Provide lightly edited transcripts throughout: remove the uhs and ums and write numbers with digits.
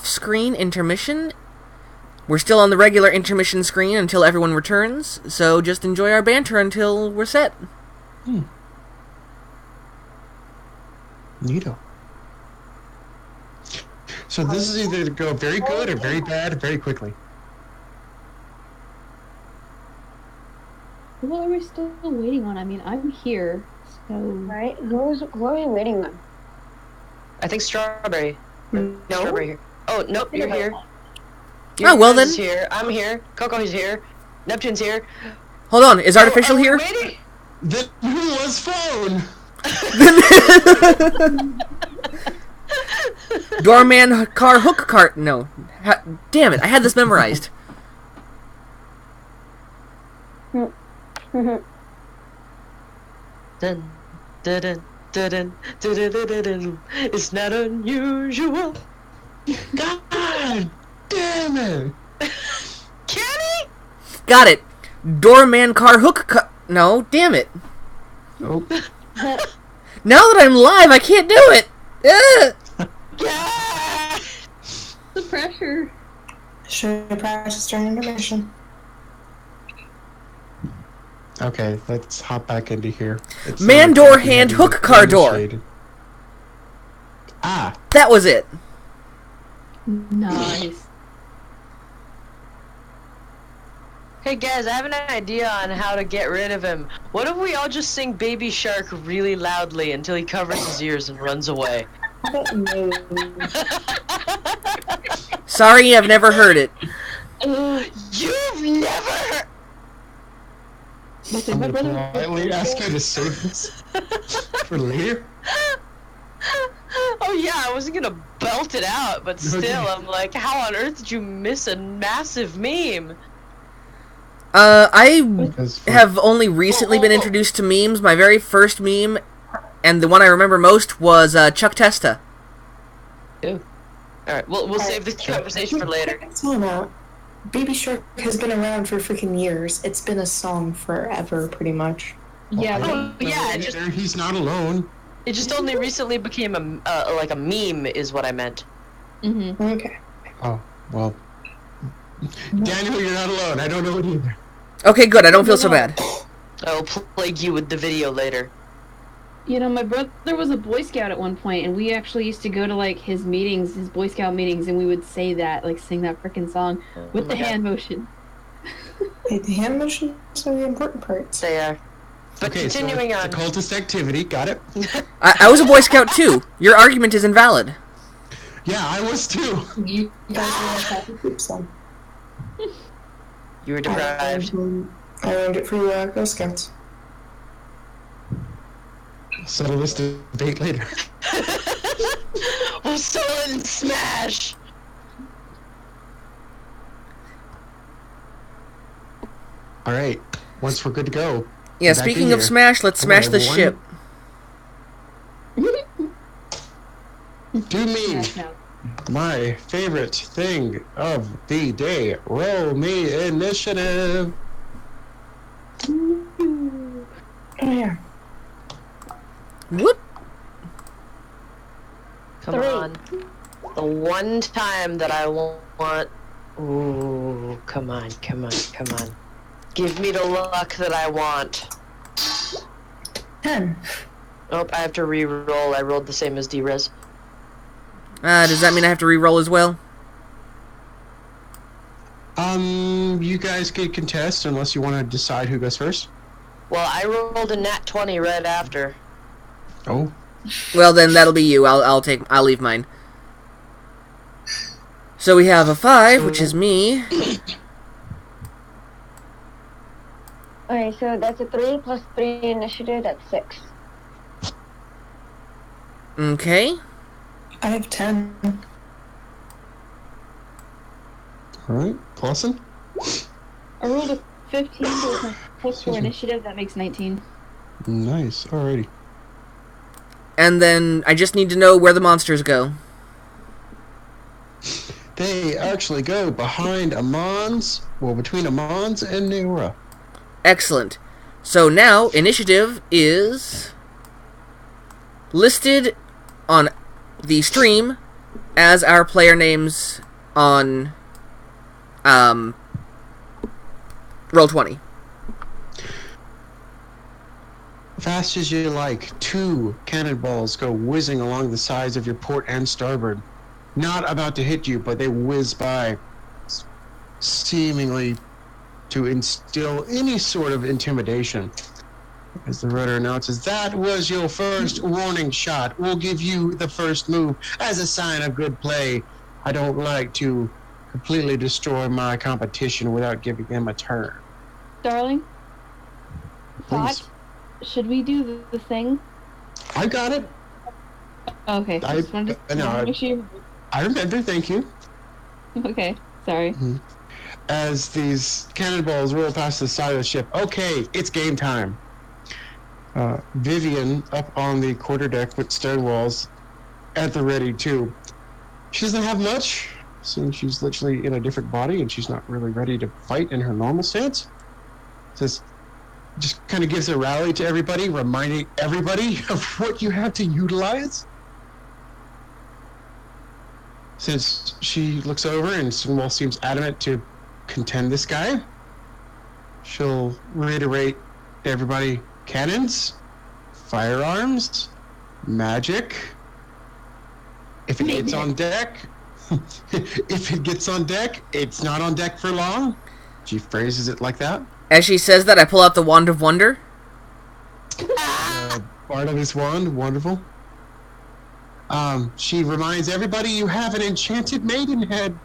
off-screen intermission. We're still on the regular intermission screen until everyone returns, so just enjoy our banter until we're set. Neato. So this is either to go very good or very bad very quickly. What are we still waiting on? I mean, I'm here, so... Right? Who are we waiting on? I think Strawberry. No. Strawberry here. Oh, nope, you're here. Oh, well then. Here. I'm here. Coco's here. Neptune's here. Hold on, is Artificial here? Waiting? Then who was phone? Doorman car hook cart. No. Damn it, I had this memorized. Dun, dun, dun, dun, dun, dun, dun. It's not unusual. God damn it! Kenny? Got it. Doorman car hook no, damn it. Nope. Now that I'm live, I can't do it. Ugh. Yeah! The pressure. Should have practiced during intermission. Okay, let's hop back into here. It's Man door hand hook car door. initiated. Ah, That was it. Nice. Hey guys, I have an idea on how to get rid of him. What if we all just sing Baby Shark really loudly until he covers his ears and runs away? I don't know. Sorry, I've never heard it. You've never heard... I'm gonna politely ask you to save this for later. Oh yeah, I wasn't gonna belt it out, but still, Okay. I'm like, how on earth did you miss a massive meme? I Because have only recently been introduced to memes. My very first meme, and the one I remember most, was Chuck Testa. Alright, we'll save this conversation for later. Time out. Baby Shark has been around for freaking years. It's been a song forever, pretty much. Yeah, Oh yeah, he's not alone. it just only recently became like a meme is what I meant. mm-hmm. Okay. Oh, well. Daniel, you're not alone. I don't know it either. Okay, good. I don't feel so bad. I'll plague you with the video later. You know, my brother was a Boy Scout at one point, and we actually used to go to, like, his meetings, his Boy Scout meetings, and we would say that, like, sing that frickin' song with the hand motion. Hey, the hand motions are the important parts. They are. But Okay, continuing so on. it's a cultist activity. Got it? I was a Boy Scout too. Your argument is invalid. Yeah, I was too. You guys were happy groups then. You were deprived. I learned it for Girl Scouts. Settle this debate later. We'll settle it in Smash! All right. Once we're good to go. Yeah, back speaking in of here. Smash, let's Come on, smash this everyone. ship. Do me. No. My favorite thing of the day. Roll me initiative. Oh, yeah. Whoop. Come 3. on. The one time that I want... Ooh, come on, come on, come on. Give me the luck that I want. 10. Oh, I have to re-roll. I rolled the same as D-Rez. Does that mean I have to re-roll as well? You guys could contest unless you want to decide who goes first. Well, I rolled a nat 20 right after. Oh. Well, then that'll be you. I'll leave mine. So we have a 5, which is me. Okay, so that's a 3 plus 3 initiative, that's 6. Okay. I have 10. Alright. Clausen? I rolled a 15, so with my plus 4 initiative, that makes 19. Nice. Alrighty. And then I just need to know where the monsters go. They actually go behind Amon's, well, between Amon's and Neura. Excellent. So now, initiative is listed on the stream as our player names on Roll20. Fast as you like, 2 cannonballs go whizzing along the sides of your port and starboard. Not about to hit you, but they whiz by, seemingly to instill any sort of intimidation. As the rudder announces, that was your first warning shot. We'll give you the first move as a sign of good play. I don't like to completely destroy my competition without giving them a turn. Darling, Please. thought, should we do the thing? I got it. Okay, I- just wanted to no, make sure. I remember, thank you. Okay, sorry. As these cannonballs roll past the side of the ship. Okay, it's game time. Vivian up on the quarterdeck with stern walls at the ready too. She doesn't have much, since she's literally in a different body and she's not really ready to fight in her normal stance. Just kind of gives a rally to everybody, reminding everybody of what you have to utilize. Since she looks over and Stonewall seems adamant to contend this guy, she'll reiterate to everybody: cannons, firearms, magic. If it gets on deck, it's not on deck for long. She phrases it like that. As she says that, I pull out the Wand of Wonder. Part of this wand, wonderful. She reminds everybody you have an enchanted maidenhead.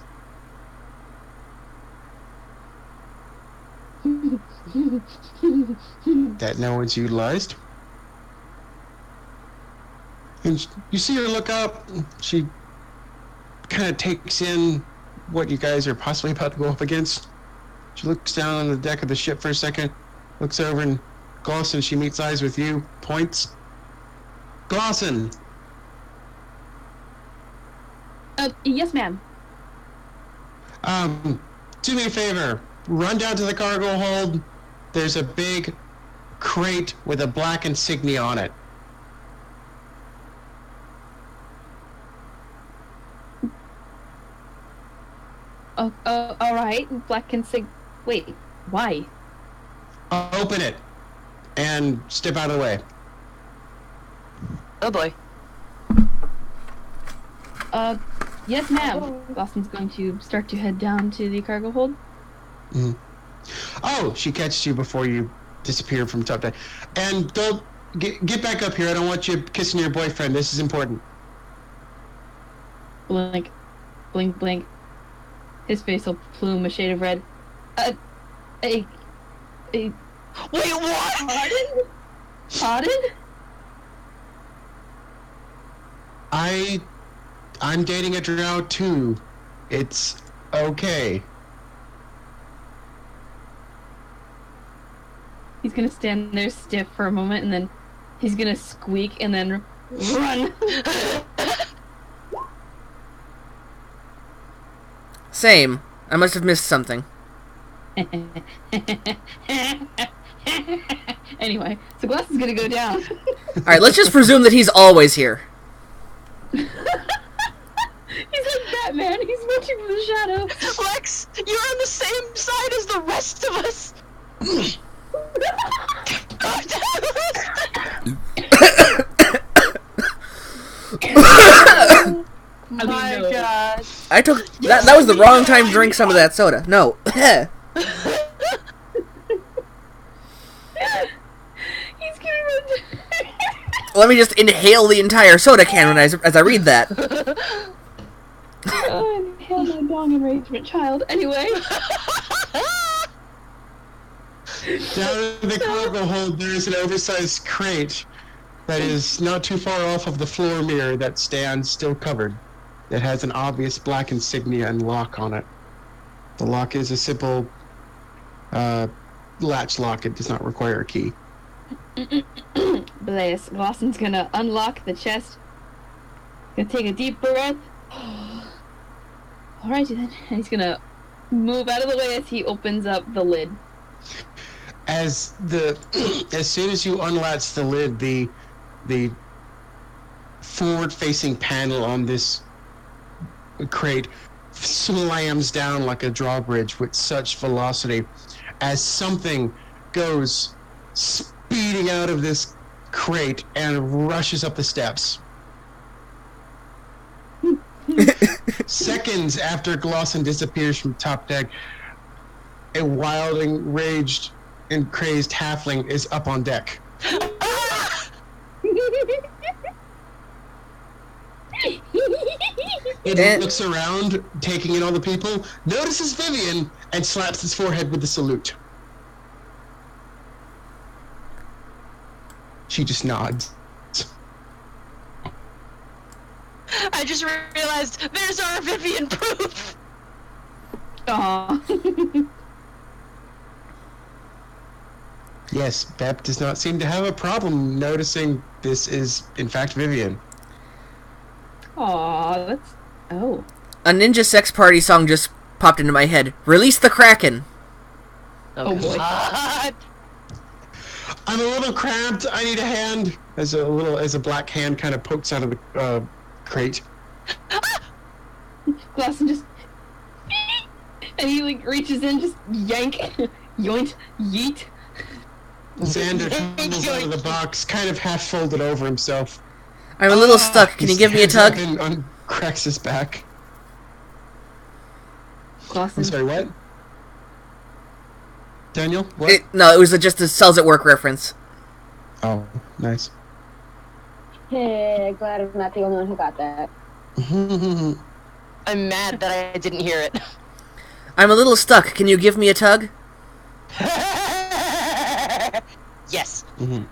That no one's utilized. And you see her look up. She kind of takes in what you guys are possibly about to go up against. She looks down on the deck of the ship for a second, looks over, and Glosson, she meets eyes with you, points. Glosson! Yes, ma'am. Do me a favor. Run down to the cargo hold. There's a big crate with a black insignia on it. Oh, all right. Black and sig. Wait, why? Open it and step out of the way. Oh boy. Yes, ma'am. Boston's going to start to head down to the cargo hold. Oh, she catches you before you disappear from top deck. And don't get back up here. I don't want you kissing your boyfriend. This is important. Blink, blink, blink. His face will plume a shade of red. Wait, what? Pardon? Pardon? I'm dating a drow too. It's okay. He's gonna stand there stiff for a moment, and then he's gonna squeak and then run. Same. I must have missed something. Anyway, so Glass is gonna go down. Alright, let's just presume that he's always here. He's like Batman. He's watching from the shadow. Lex, you're on the same side as the rest of us. My God. I took that was the wrong time to drink some of that soda. No. He's gonna run. Let me just inhale the entire soda can as I read that. Oh, inhale my dong enragement child. Anyway. Down in the cargo hold, there is an oversized crate that is not too far off of the floor mirror that stands still covered. That has an obvious black insignia and lock on it. The lock is a simple latch lock. It does not require a key. Blaze. Lawson's gonna unlock the chest. Gonna take a deep breath. Alrighty then. And he's gonna move out of the way as he opens up the lid. As soon as you unlatch the lid, the forward-facing panel on this crate slams down like a drawbridge with such velocity as something goes speeding out of this crate and rushes up the steps. Seconds after Glosson disappears from top deck, a wild, enraged, and crazed halfling is up on deck. It looks around, taking in all the people, notices Vivian, and slaps his forehead with a salute. She just nods. I just realized there's our Vivian proof. Aww. Yes, Bep does not seem to have a problem noticing this is, in fact, Vivian. Aw, that's... Oh. A Ninja Sex Party song just popped into my head. Release the Kraken! Oh boy. God. I'm a little cramped. I need a hand. As a black hand kind of pokes out of the crate. Glosson just... and he, like, reaches in, just yank, yoint, yeet. Xander tumbles out of the box, kind of half folded over himself. I'm a little stuck. Can you give me a tug? And cracks his back. Glosson. I'm sorry, what? Daniel? What? No, it was just a Cells at Work reference. Oh, nice. Hey, glad I'm not the only one who got that. I'm mad that I didn't hear it. I'm a little stuck. Can you give me a tug? Yes. Mhm.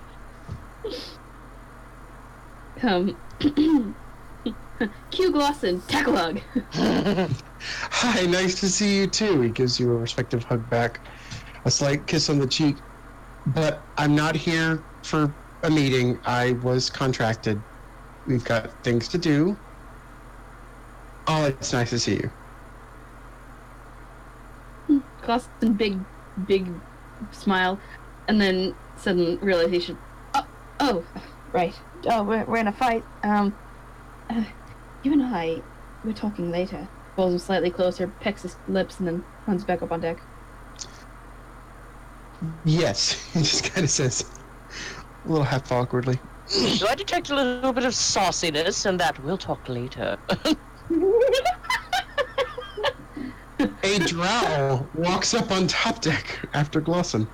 Cue Glosson, tackle hug. Hi, nice to see you too. He gives you a respective hug back, a slight kiss on the cheek. But I'm not here for a meeting. I was contracted. We've got things to do. Oh, it's nice to see you. Glosson, big smile, and then sudden realization. Oh, right. Oh, we're in a fight. You and I, we're talking later. Pulls him slightly closer, pecks his lips, and then runs back up on deck. Yes, he just kind of says, a little half awkwardly. Do I detect a little bit of sauciness and that we'll talk later? A drow walks up on top deck after Glosson.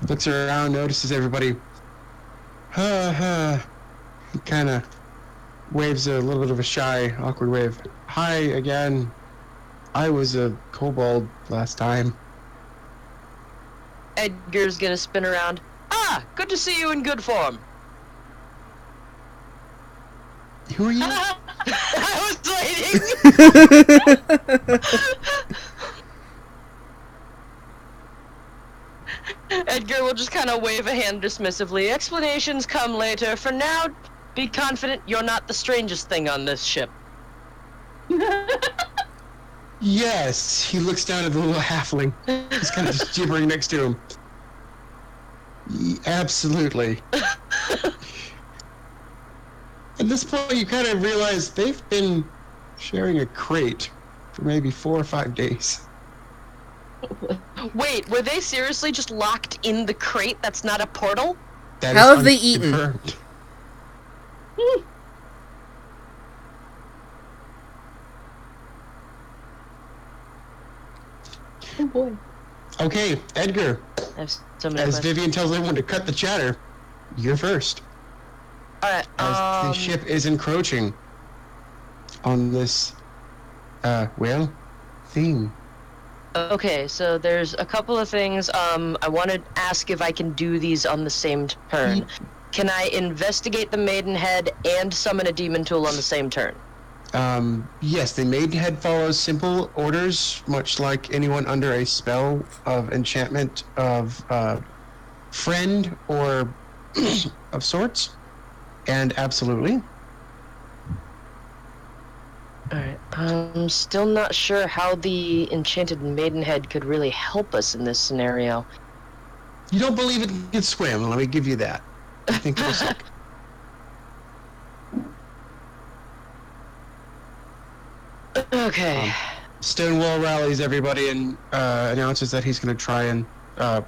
Looks around, notices everybody. He kind of waves a little bit of a shy, awkward wave. Hi again. I was a kobold last time. Edgar's gonna spin around. Ah, good to see you in good form. Who are you? I was waiting. Edgar will just kind of wave a hand dismissively. Explanations come later. For now, be confident you're not the strangest thing on this ship. Yes. He looks down at the little halfling. He's kind of just gibbering next to him. Absolutely. At this point, you kind of realize they've been sharing a crate for maybe 4 or 5 days. Wait, were they seriously just locked in the crate that's not a portal? That How is have they eaten? unconfirmed. Oh boy. Okay, Edgar. I have so many As questions. Vivian tells everyone to cut the chatter, you're first. Alright, As the ship is encroaching on this, theme. Okay, so there's a couple of things. I want to ask if I can do these on the same turn. Can I investigate the Maidenhead and summon a demon tool on the same turn? Yes, the Maidenhead follows simple orders, much like anyone under a spell of enchantment of friend or of sorts. And absolutely. Alright, I'm still not sure how the enchanted Maidenhead could really help us in this scenario. You don't believe it can swim, let me give you that. I think it'll suck. Okay. Stonewall rallies everybody and announces that he's going to try and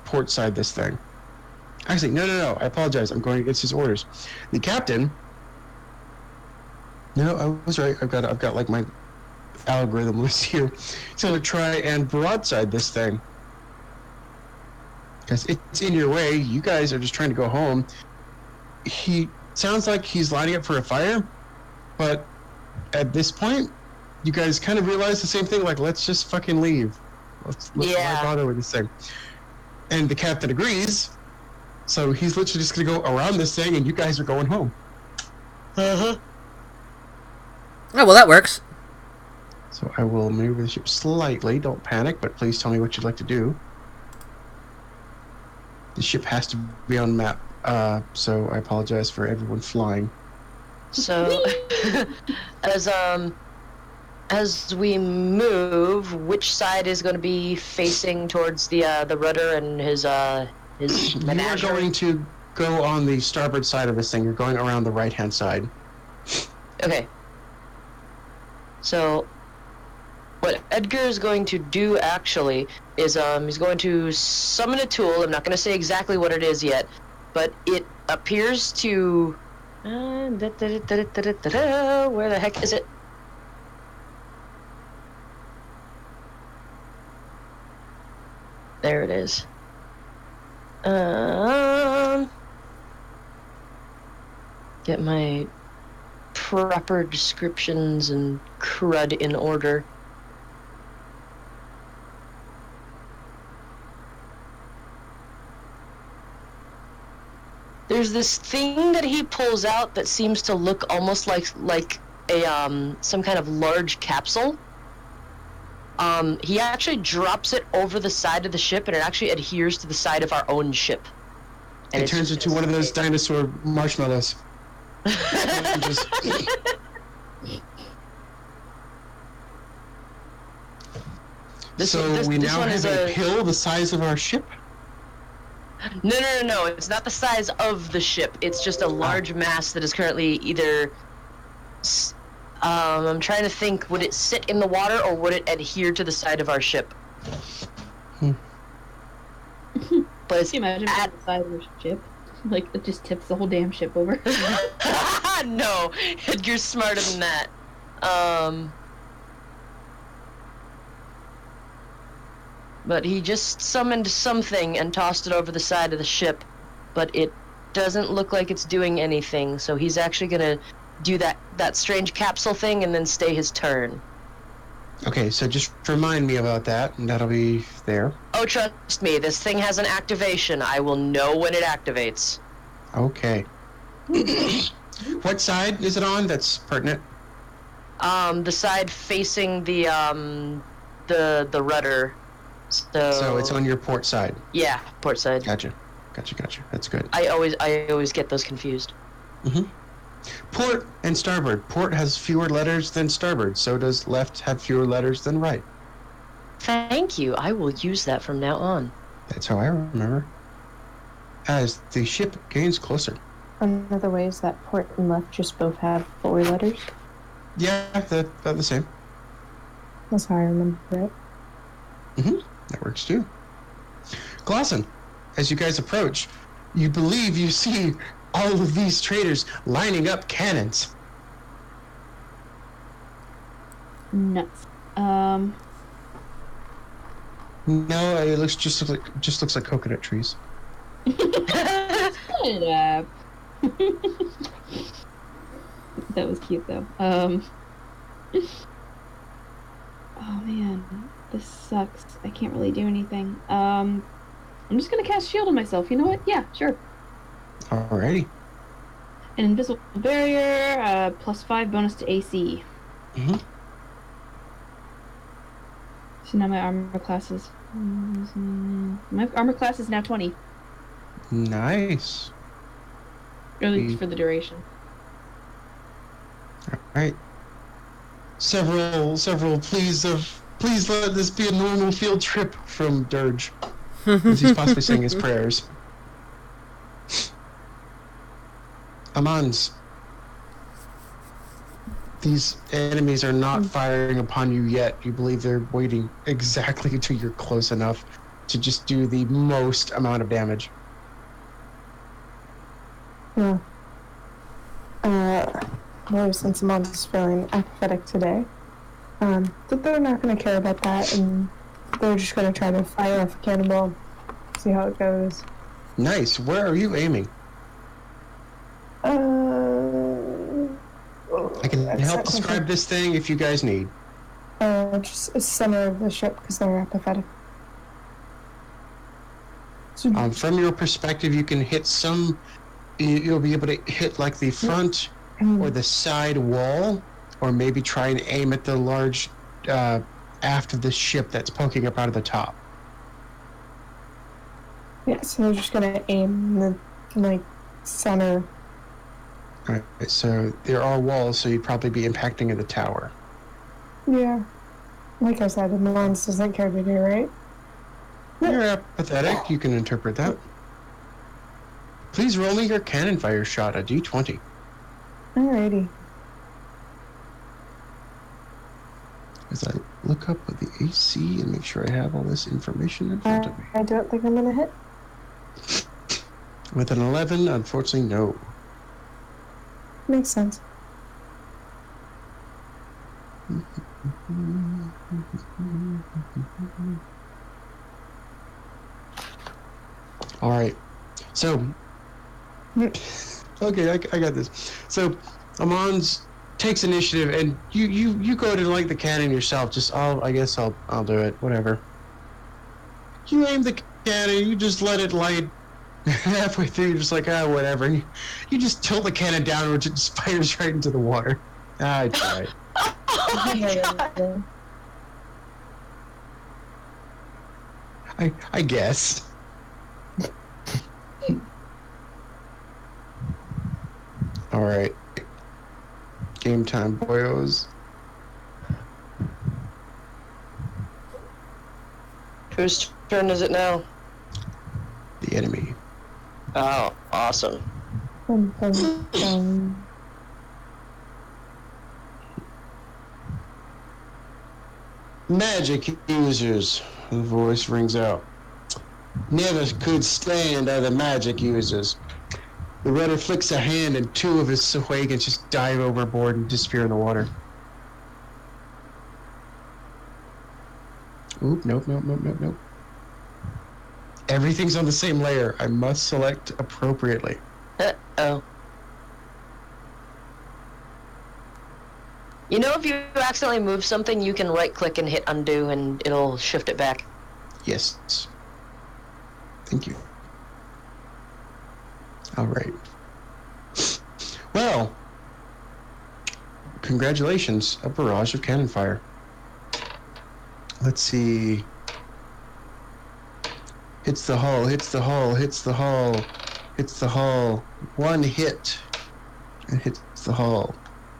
port side this thing. Actually, no. I apologize. I'm going against his orders. The captain. No, I was right. I've got like my algorithm list here. He's going to try and broadside this thing because it's in your way. You guys are just trying to go home. He sounds like he's lining up for a fire, but at this point, you guys kind of realize the same thing. Like, let's just fucking leave. Let's Yeah. not bother with this thing. And the captain agrees. So he's literally just going to go around this thing, and you guys are going home. Uh-huh. Oh, well, that works. So I will maneuver the ship slightly. Don't panic, but please tell me what you'd like to do. The ship has to be on map, so I apologize for everyone flying. So, as we move, which side is going to be facing towards the rudder and his You are menagerie? going to go on the starboard side of this thing. You're going around the right-hand side. Okay. So, what Edgar is going to do actually is he's going to summon a tool. I'm not going to say exactly what it is yet, but it appears to. Where the heck is it? There it is. Get my proper descriptions and crud in order. There's this thing that he pulls out that seems to look almost like a some kind of large capsule. He actually drops it over the side of the ship, and it actually adheres to the side of our own ship. And It it's turns into one of those dinosaur marshmallows. Just- so we now have a pill the size of our ship? No. It's not the size of the ship. It's just a large mass that is currently either. I'm trying to think. Would it sit in the water or would it adhere to the side of our ship? But it's Can you imagine at- on the side of your ship? Like, it just tips the whole damn ship over. No, Edgar's smarter than that. But he just summoned something and tossed it over the side of the ship, but it doesn't look like it's doing anything, so he's actually gonna do that strange capsule thing and then stay his turn. Okay, so just remind me about that, and that'll be there. Oh, trust me, this thing has an activation. I will know when it activates. Okay. What side is it on that's pertinent? The side facing the rudder. So it's on your port side. Yeah, port side. Gotcha. That's good. I always get those confused. Port and starboard. Port has fewer letters than starboard. So does left have fewer letters than right. Thank you. I will use that from now on. That's how I remember. As the ship gains closer. Another way is that port and left just both have 4 letters. Yeah, they're the same. That's how I remember it. That works too. Glosson, as you guys approach, you believe you see all of these traders lining up cannons. Nuts. No, it looks just looks like coconut trees. Shut up. That was cute though. Oh man, this sucks. I can't really do anything. I'm just gonna cast shield on myself. You know what? Yeah, sure. Alrighty. An invisible barrier, +5 bonus to AC. So now my armor class is. My armor class is now 20, Nice. or at least for the duration. Alright. Several please let this be a normal field trip from Dirge. As he's possibly saying his prayers. Amans. These enemies are not firing upon you yet. You believe they're waiting exactly until you're close enough to just do the most amount of damage. Yeah. Well, since Amon's feeling apathetic today, that they're not going to care about that, and they're just going to try to fire off a cannonball, see how it goes. Nice. Where are you aiming? I can help describe this thing if you guys need. Just the center of the ship because they're apathetic. So, From your perspective, you can hit some. You'll be able to hit like the front or the side wall, or maybe try and aim at the large aft of the ship that's poking up out of the top. yeah, so they're just gonna aim the center. All right. So there are walls, so you'd probably be impacting at the tower. Yeah, like I said, Mons doesn't care to do, right? You're apathetic. You can interpret that. Please roll me your cannon fire shot, a d20. Alrighty. As I look up the AC and make sure I have all this information in front of me. I don't think I'm gonna hit. With an 11, unfortunately, no. Makes sense. All right. So, okay, I got this. So, Amon's takes initiative, and you go to like the cannon yourself. Just I guess I'll do it. Whatever. You aim the cannon. You just let it light halfway through. You're just like whatever. And you just tilt the cannon downwards. It just fires right into the water. I tried. Oh my god. I guess. All right. Game time, boyos. Whose turn is it now? The enemy. Oh, awesome. Dun, dun, dun. Magic users. The voice rings out. Never could stand other magic users. The rudder flicks a hand and two of his Sahwagans just dive overboard and disappear in the water. Oop, nope. Everything's on the same layer. I must select appropriately. Uh-oh. You know, if you accidentally move something, you can right-click and hit undo, and it'll shift it back. Yes. Thank you. All right. Well, congratulations, a barrage of cannon fire. Let's see. Hits the hull, hits the hull, hits the hull, hits the hull. One hit and hits the hull.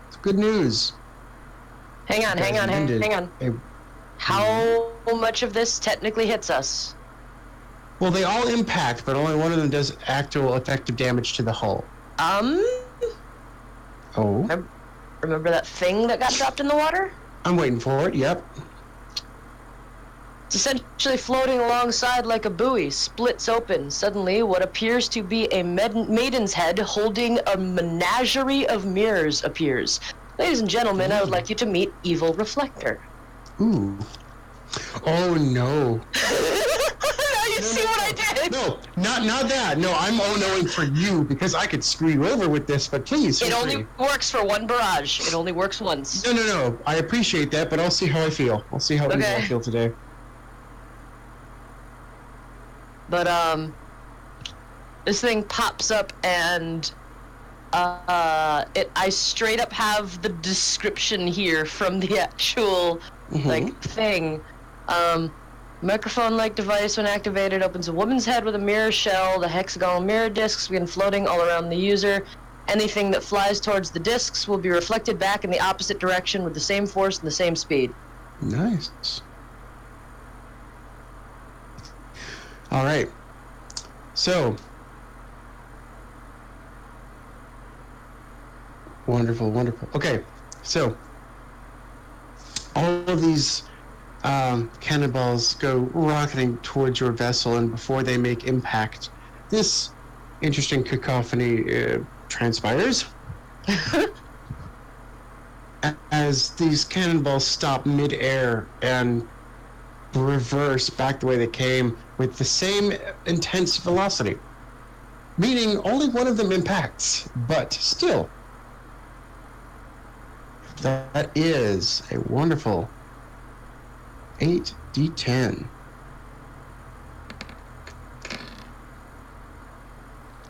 It's good news. Hang on. Hey, How much of this technically hits us? well, they all impact, but only one of them does actual effective damage to the hull. Oh, Remember that thing that got dropped in the water? I'm waiting for it. Yep. It's essentially floating alongside like a buoy, splits open. Suddenly, what appears to be a maiden's head holding a menagerie of mirrors appears. Ladies and gentlemen, I would like you to meet Evil Reflector. Ooh. Oh no. You see what I did? No, not that. No, I'm oh-knowing for you because I could screw you over with this, but please. It feel only free. works for one barrage. It only works once. No. I appreciate that, but I'll see how I feel. I'll see how evil I feel today. But, this thing pops up and, I straight up have the description here from the actual, thing. Microphone-like device, when activated, opens a woman's head with a mirror shell. The hexagonal mirror discs begin floating all around the user. Anything that flies towards the discs will be reflected back in the opposite direction with the same force and the same speed. Nice. All right. So. Wonderful. Okay. So, all of these cannonballs go rocketing towards your vessel, and before they make impact, this interesting cacophony transpires. As these cannonballs stop mid-air and reverse back the way they came with the same intense velocity. Meaning only one of them impacts, but still. That is a wonderful 8d10.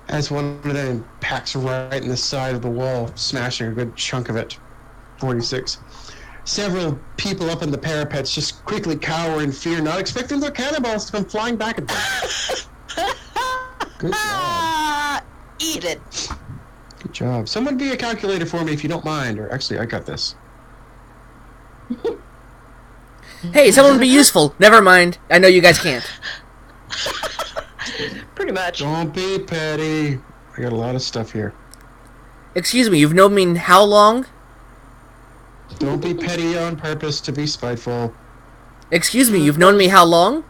As one of them impacts right in the side of the wall, smashing a good chunk of it. 46. Several people up in the parapets just quickly cower in fear, not expecting their cannonballs to come flying back at them. Good job. Eat it. Good job. Someone be a calculator for me if you don't mind. Or actually, I got this. Hey, someone be useful. Never mind. I know you guys can't. Pretty much. Don't be petty. I got a lot of stuff here. Excuse me, you've known me how long? Don't be petty on purpose to be spiteful. Excuse me, you've known me how long?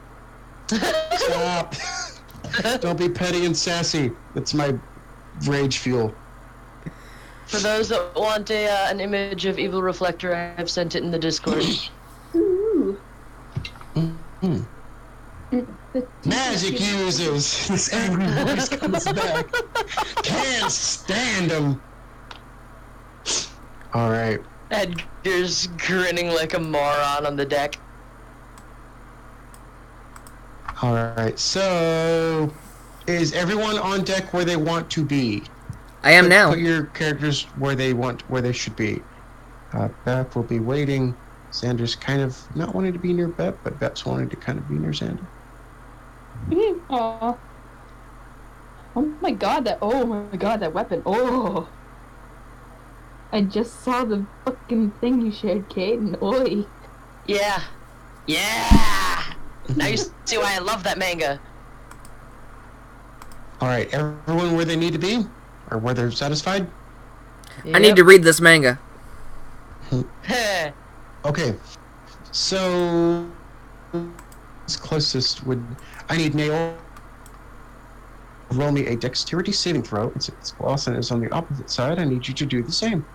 Stop. Don't be petty and sassy. That's my rage fuel. For those that want an image of Evil Reflector, I have sent it in the Discord. Ooh. Mm-hmm. Magic users! This angry voice comes back. Can't stand them. Alright. Edgar's grinning like a moron on the deck. Alright, so... Is everyone on deck where they want to be? I am now. Put your characters where they should be. Beth will be waiting. Xander's kind of not wanting to be near Beth, but Beth's wanting to kind of be near Xander. Aw. Oh my god, that weapon. Oh. I just saw the fucking thing you shared, Caden. Oi. Yeah. Yeah! Now you see why I love that manga. Alright, everyone where they need to be? Or where they're satisfied? I need to read this manga. Heh. Okay, so... Closest would... I need Nail. Roll me a dexterity saving throw. It's Lawson is on the opposite side. I need you to do the same.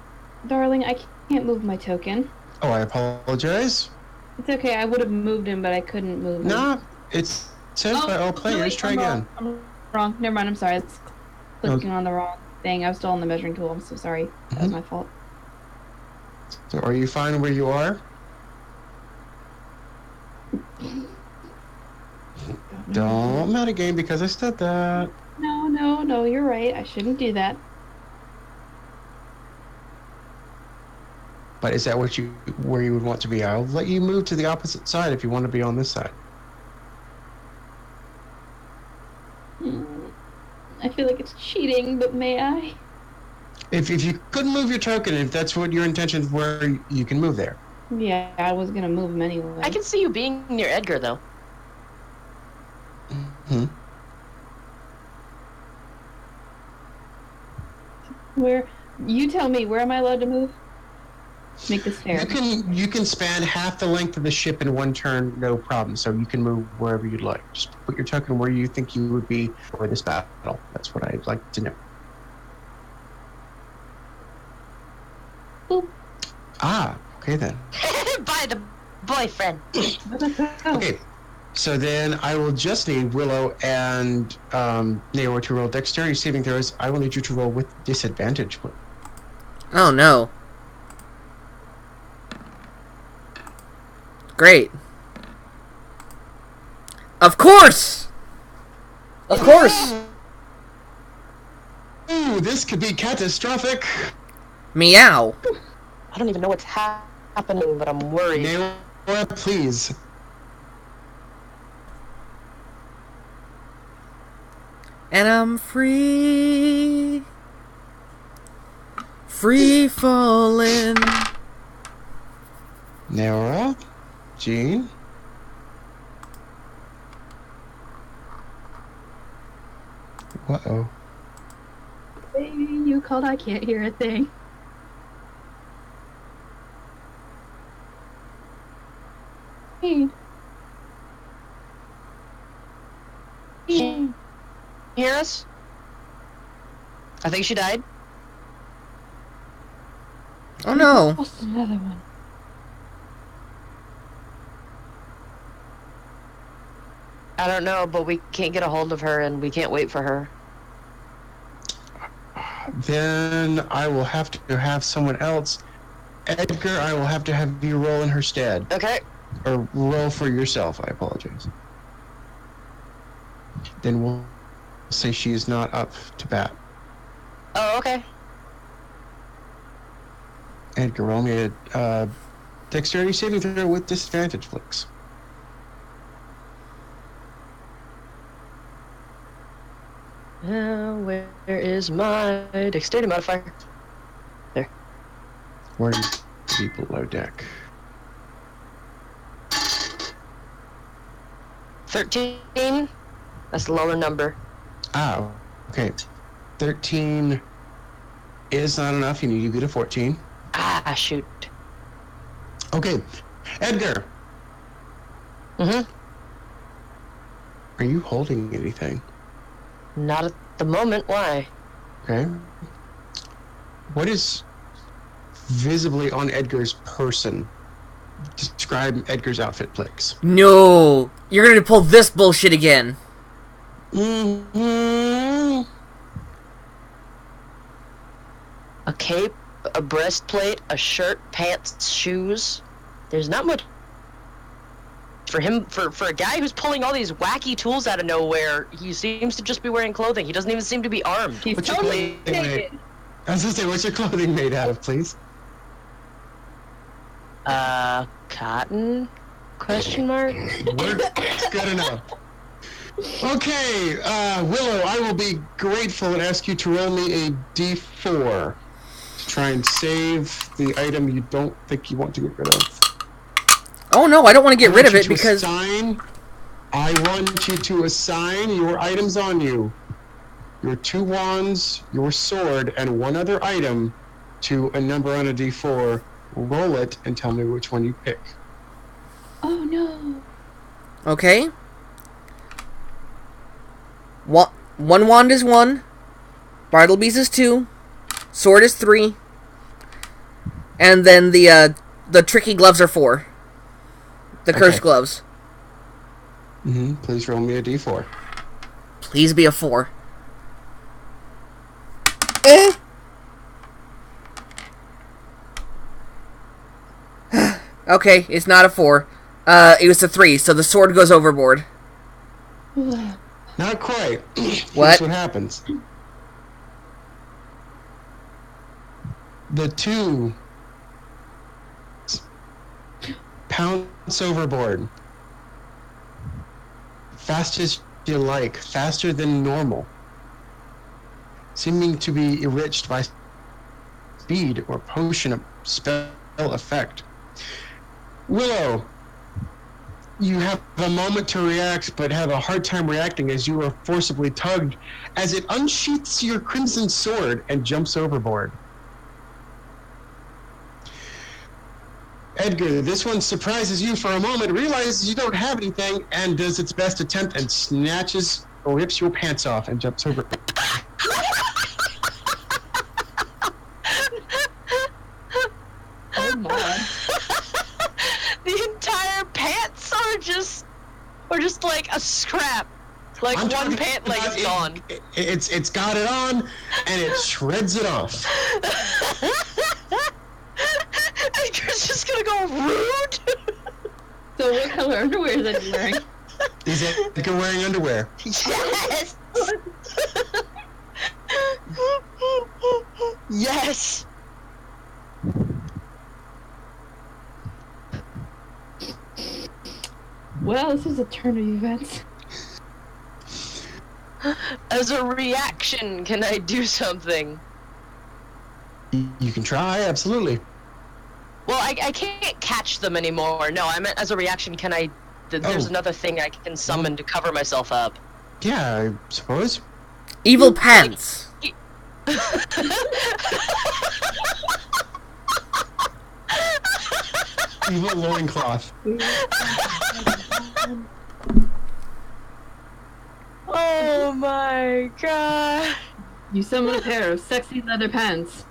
Darling, I can't move my token. Oh, I apologize. It's okay, I would have moved him, but I couldn't move him. Nah, it's says by all players. wait, Try I'm again. I'm wrong. Never mind, I'm sorry. It's clicking on the wrong thing. I was still on the measuring tool. I'm so sorry. That was my fault. So are you fine where you are? Don't metagame because I said that. No, you're right. I shouldn't do that. But is that where you would want to be? I'll let you move to the opposite side if you want to be on this side. I feel like it's cheating, but may I? If you couldn't move your token, if that's what your intentions were, you can move there. Yeah, I was gonna move him anyway. I can see you being near Edgar, though. Hmm. Where? You tell me. Where am I allowed to move? Make this fair. You can span half the length of the ship in one turn, no problem. So you can move wherever you'd like. Just put your token where you think you would be for this battle. That's what I'd like to know. Boop. Ah, okay then. By the boyfriend. Okay, so then I will just need Willow and Naor to roll dexterity saving throws. I will need you to roll with disadvantage. Oh no. Great. Of course! Of course! Ooh, this could be catastrophic. Meow. I don't even know what's happening, but I'm worried. Naor, please. And I'm free. Free falling. Naora, Jean. Uh-oh. Baby, you called. I can't hear a thing. hear us? I think she died. Oh no. What's another one? I don't know, but we can't get a hold of her, and we can't wait for her. Then I will have to have someone else. Edgar, I will have to have you roll in her stead. Okay. Or roll for yourself, I apologize. Then we'll say she is not up to bat. Oh, okay. Edgar, roll me a dexterity saving throw with disadvantage, please. Where is my dexterity modifier? There. 40 feet below deck. 13. That's the lower number. Ah, okay. 13 is not enough. You need to get a 14. Ah, shoot. Okay. Edgar, Mm-hmm. are you holding anything? Not at the moment. Why? Okay. What is visibly on Edgar's person? Describe Edgar's outfit, please. No. You're gonna pull this bullshit again. Mm-hmm. A cape, a breastplate, a shirt, pants, shoes. There's not much for him. For a guy who's pulling all these wacky tools out of nowhere, he seems to just be wearing clothing. He doesn't even seem to be armed. He's What's your totally clothing made? naked. I was gonna say, what's your clothing made out of, please? Cotton? Question mark? It's good enough. Okay, Willow, I will be grateful and ask you to roll me a d4 to try and save the item you don't think you want to get rid of. Oh no, I don't want to get rid of it because... I want you to assign your items on you. Your 2 wands, your sword, and one other item to a number on a d4. Roll it and tell me which one you pick. Oh no. Okay. One wand is 1. Bartleby's is 2. Sword is 3. And then the tricky gloves are 4. The cursed Okay. gloves. Please roll me a d4. Please be a 4. Eh. Okay, it's not a 4. It was a 3, so the sword goes overboard. Not quite. Here's What? what happens. The 2 pounce overboard. Fast as you like. Faster than normal. Seeming to be enriched by speed or potion spell effect. Willow, you have a moment to react, but have a hard time reacting as you are forcibly tugged as it unsheaths your crimson sword and jumps overboard. Edgar, this one surprises you for a moment, realizes you don't have anything, and does its best attempt and snatches or rips your pants off and jumps over. Oh my. The entire pants are just like a scrap. Like I'm one talking pant leg about is gone. It's got it on, and it shreds it off. Edgar's just gonna go rude. So what color underwear is that he wearing? Is Edgar wearing underwear? Yes. Yes. Well, this is a turn of events. As a reaction, can I do something? You can try, absolutely. Well, I can't catch them anymore. No, I meant as a reaction, can I... There's Oh. another thing I can summon to cover myself up. Yeah, I suppose. Evil pants. Evil loincloth. Oh my my god. You summon a pair of sexy leather pants.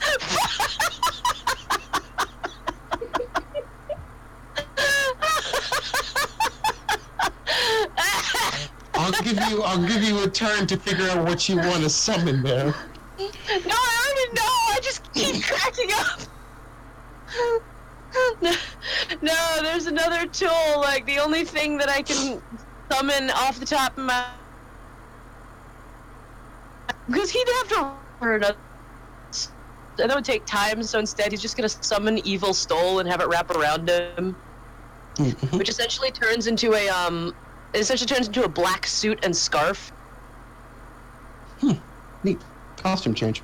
I'll give you a turn to figure out what you want to summon there. No, I already know. I just keep cracking up. No, there's another tool. Like the only thing that I can summon off the top of my, because he'd have to learn a, and that would take time. So instead, he's just gonna summon Evil Stole and have it wrap around him, which essentially turns into a it essentially turns into a black suit and scarf. Neat costume change.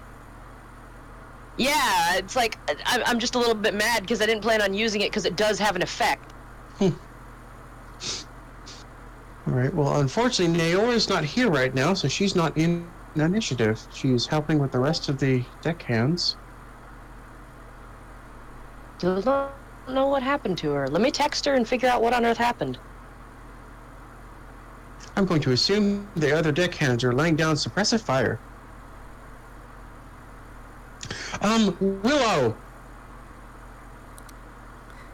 Yeah, it's like I'm just a little bit mad because I didn't plan on using it because it does have an effect. All right. Well, unfortunately, Naora's not here right now, so she's not in initiative. She's helping with the rest of the deckhands. Still don't know what happened to her. Let me text her and figure out what on earth happened. I'm going to assume the other deckhands are laying down suppressive fire. Willow,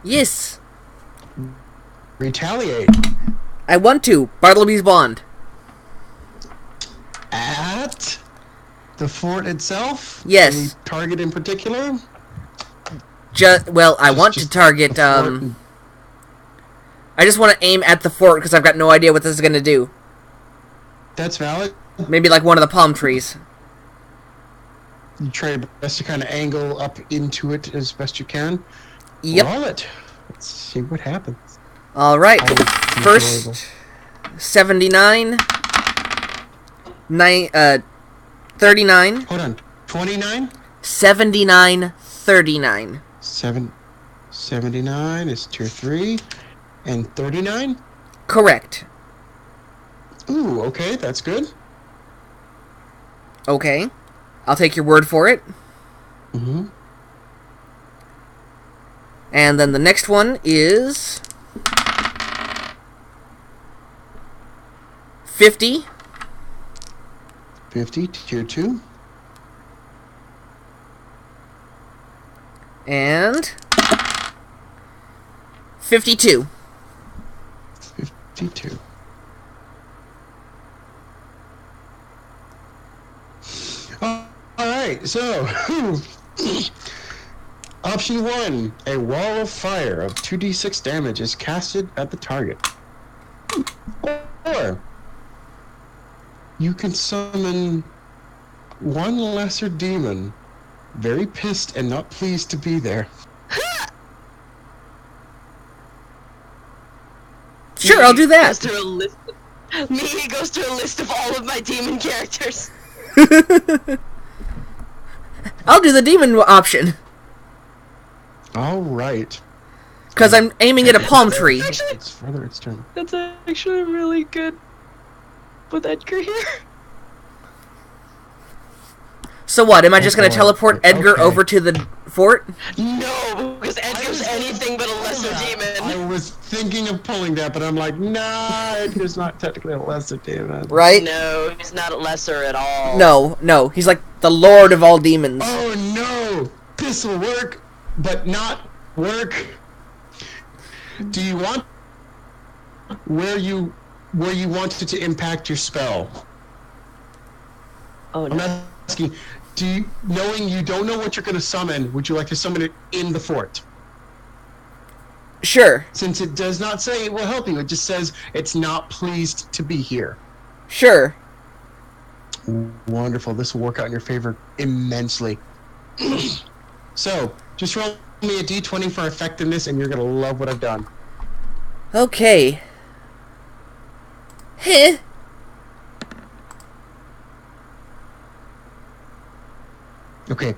Yes, retaliate. I want to. Bartleby's Bond. At the fort itself? Yes. Any target in particular? Well, I want to target, the fort. I just want to aim at the fort because I've got no idea what this is going to do. That's valid. Maybe like one of the palm trees. You try your best to kind of angle up into it as best you can. Yep. Roll it. Let's see what happens. Alright. I would First, enjoyable. 79. 39. Hold on. 29? 79, 39. 79 is tier 3. And 39? Correct. Ooh, okay, that's good. Okay. I'll take your word for it. Mm-hmm. And then the next one is 50. 50, tier 2. And 52. 52. Alright, so option 1, a wall of fire of 2d6 damage is casted at the target. Or you can summon one lesser demon, very pissed and not pleased to be there. Sure, I'll do Goes that. through a list of, me goes through a list of all of my demon characters. I'll do the demon option. Alright. Because I'm aiming at a palm tree. It's further its turn. That's actually really good with Edgar here. So what, am I just going to teleport Edgar Okay. over to the fort? No, because Edgar's anything but a lesser demon. I was thinking of pulling that, but I'm like, nah, Edgar's not technically a lesser demon. Right? No, he's not a lesser at all. No. He's like the lord of all demons. Oh no! This'll work, but not work. Do you want where you want it to impact your spell? Oh I'm no. asking, knowing you don't know what you're going to summon, would you like to summon it in the fort? Sure. Since it does not say it will help you, it just says it's not pleased to be here. Sure. Wonderful. This will work out in your favor immensely. So, just roll me a d20 for effectiveness, and you're going to love what I've done. Okay. Heh. Okay.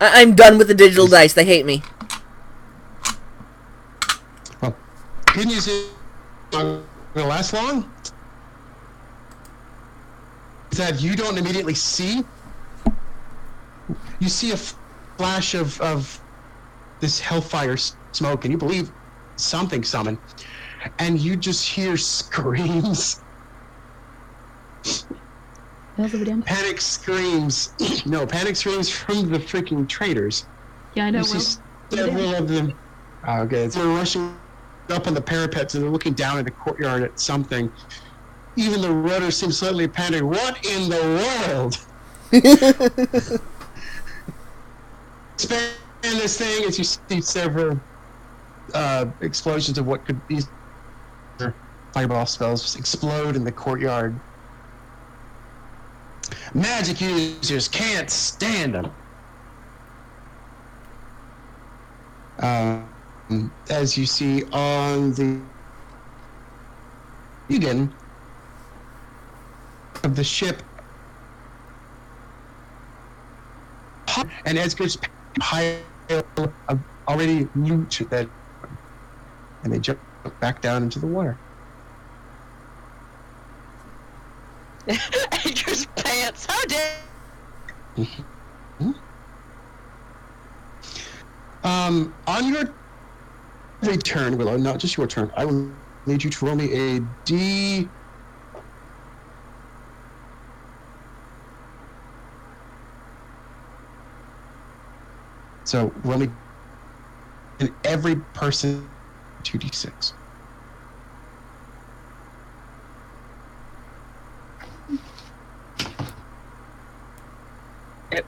I'm done with the digital dice. They hate me. Well, good news is it's not going to last long. Is that you don't immediately see. You see a flash of this hellfire smoke, and you believe something summoned, and you just hear screams hell's a vidam? Panic screams. No, panic screams from the freaking traitors. Yeah, I know. You see several of them. Oh, okay, so they're rushing up on the parapets and they're looking down in the courtyard at something. Even the rudder seems slightly panicked. What in the world? Expand this thing as you see several explosions of what could be fireball spells just explode in the courtyard. Magic users can't stand them. As you see on the beacon of the ship, and Edgar's pile of already loot that, and they jump back down into the water. Edgar's pants. How dare? On your return, Willow, not just your turn, I will need you to roll me a D. So roll me, and every person 2d6.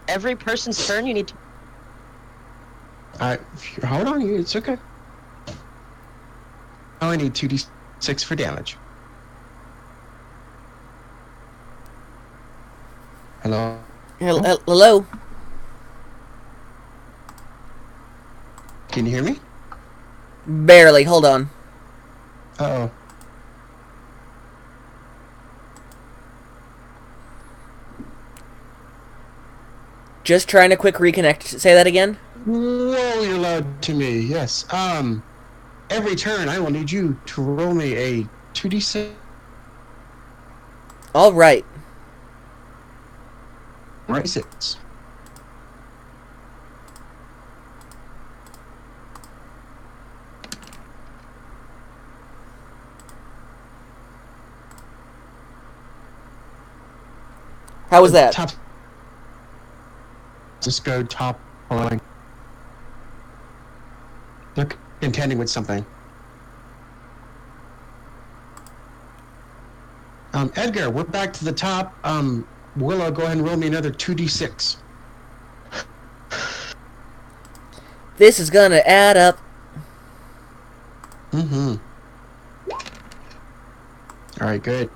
Every person's turn, you need to. Hold on, it's okay. I only need 2d6 for damage. Hello? Hello? Can you hear me? Barely. Hold on. Uh-oh. Just trying to quick reconnect. Say that again? Whoa, you're loud to me. Yes. Every turn I will need you to roll me a 2d6. All right. Right, 6. How was that? Top. Just go top following. They're contending with something. Edgar, we're back to the top. Willow, go ahead and roll me another 2d6. This is gonna add up. Mm-hmm. Alright, good.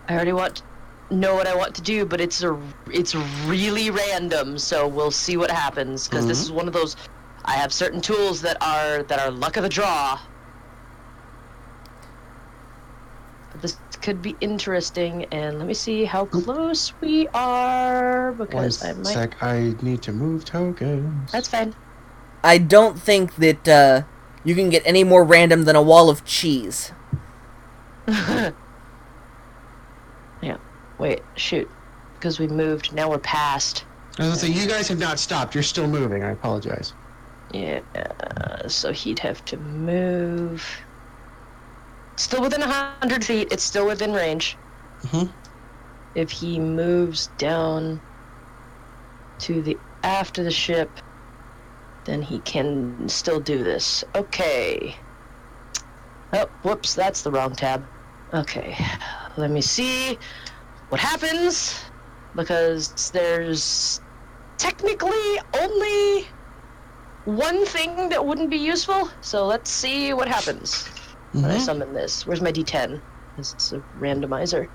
I already know what I want to do, but it's really random. So we'll see what happens because this is one of those. I have certain tools that are luck of the draw. This could be interesting, and let me see how close we are because I might. Sec, I need to move tokens. That's fine. I don't think that you can get any more random than a wall of cheese. Yeah. Wait. Shoot. Because we moved. Now we're past. I was gonna say, you guys have not stopped. You're still moving. I apologize. Yeah. So he'd have to move. Still within 100 feet. It's still within range. Mm-hmm. If he moves down to the aft of the ship, then he can still do this. Okay. Oh, whoops, that's the wrong tab. Okay, let me see what happens, because there's technically only one thing that wouldn't be useful, so let's see what happens when I summon this. Where's my D10? It's a randomizer.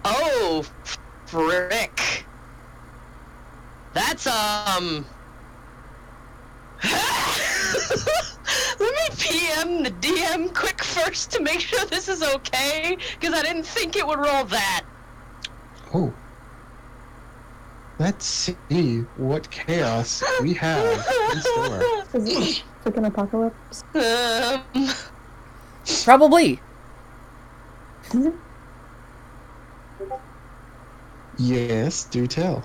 Oh, frick. That's, Let me PM the DM quick first to make sure this is okay, because I didn't think it would roll that. Oh. Let's see what chaos we have in store. Is it freaking apocalypse? Probably. Yes, do tell.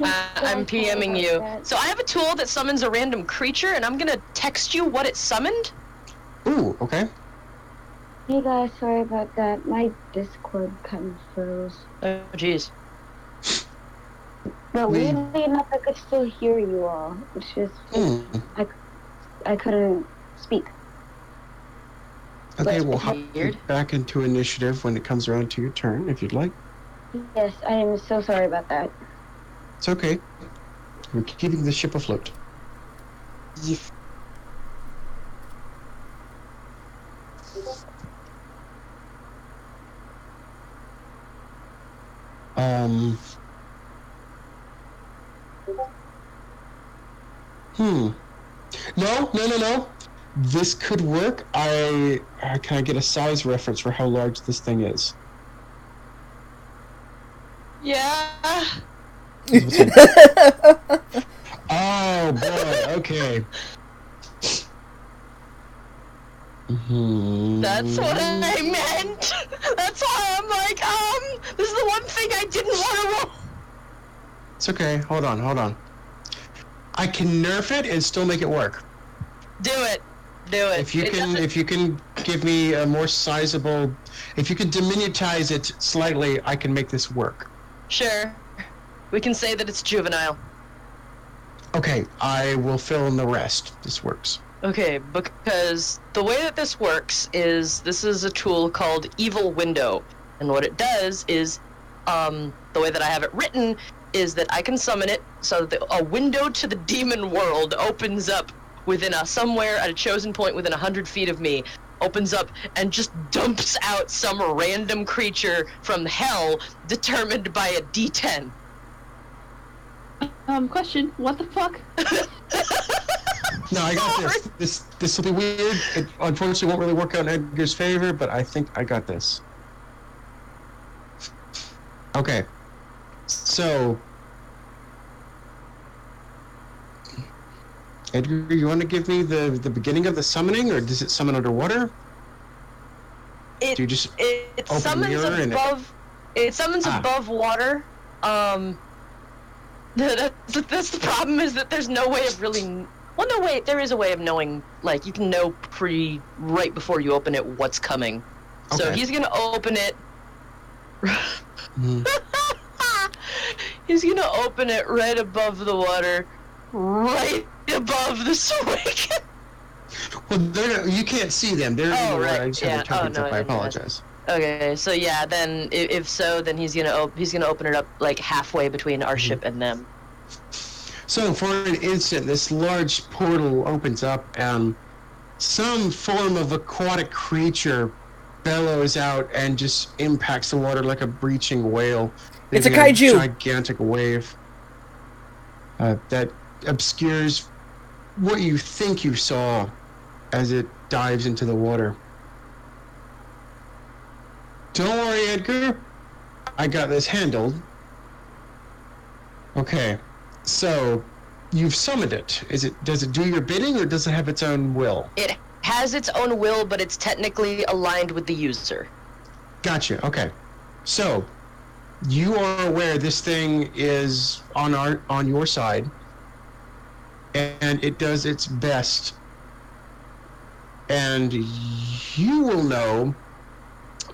I'm PMing you. So I have a tool that summons a random creature, and I'm gonna text you what it summoned. Ooh, okay. Hey guys, sorry about that. My Discord kind of froze. Oh, jeez. But weirdly enough, I could still hear you all. It's just I couldn't speak. Okay, But- we'll hop Weird. back into initiative when it comes around to your turn, if you'd like. Yes, I am so sorry about that. It's okay. We're keeping the ship afloat. Yes. No. This could work. Can I get a size reference for how large this thing is? Yeah. Oh boy. Okay. That's what I meant. That's why I'm like, this is the one thing I didn't want to roll. It's okay. Hold on. I can nerf it and still make it work. Do it. If you can give me a more sizable, if you can diminutize it slightly, I can make this work. Sure. We can say that it's juvenile. Okay, I will fill in the rest. This works. Okay, because the way that this works is this is a tool called Evil Window. And what it does is, the way that I have it written is that I can summon it so that a window to the demon world opens up within somewhere at a chosen point within 100 feet of me, opens up and just dumps out some random creature from hell determined by a D10. Question, what the fuck? No, I got this. This will be weird. It unfortunately won't really work out in Edgar's favor, but I think I got this. Okay. So, Edgar, you want to give me the beginning of the summoning, or does it summon underwater? Do you just It open the summons mirror and above. It summons above water. That's the problem is that there's no way of really. Well, no, wait. There is a way of knowing. Like you can know right before you open it what's coming. So Okay. he's gonna open it. Mhm. He's gonna open it right above the water, right above the swing. Well, you can't see them. They're in the water. right. I just have Yeah. their tokens Oh, no, up. I yeah. apologize. Okay, so yeah, then if so, then he's gonna open it up like halfway between our ship and them. So for an instant, this large portal opens up, and some form of aquatic creature bellows out and just impacts the water like a breaching whale. It's a leaving kaiju. Gigantic wave that obscures what you think you saw as it dives into the water. Don't worry, Edgar. I got this handled. Okay, so you've summoned it. Does it do your bidding, or does it have its own will? It has its own will, but it's technically aligned with the user. Gotcha. Okay, so you are aware this thing is on your side, and it does its best, and you will know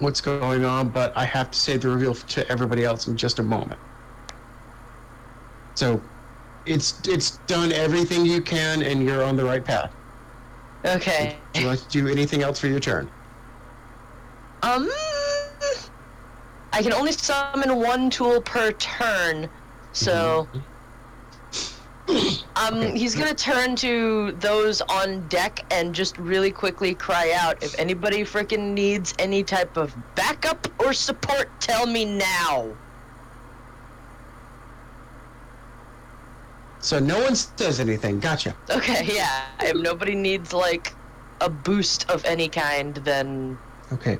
what's going on, but I have to say the reveal to everybody else in just a moment. So it's done everything you can, and you're on the right path. Okay. Do you want to do anything else for your turn? I can only summon one tool per turn, so he's gonna turn to those on deck and just really quickly cry out, if anybody frickin' needs any type of backup or support, tell me now. So no one says anything. Gotcha. Okay, yeah. If nobody needs like a boost of any kind, then Okay.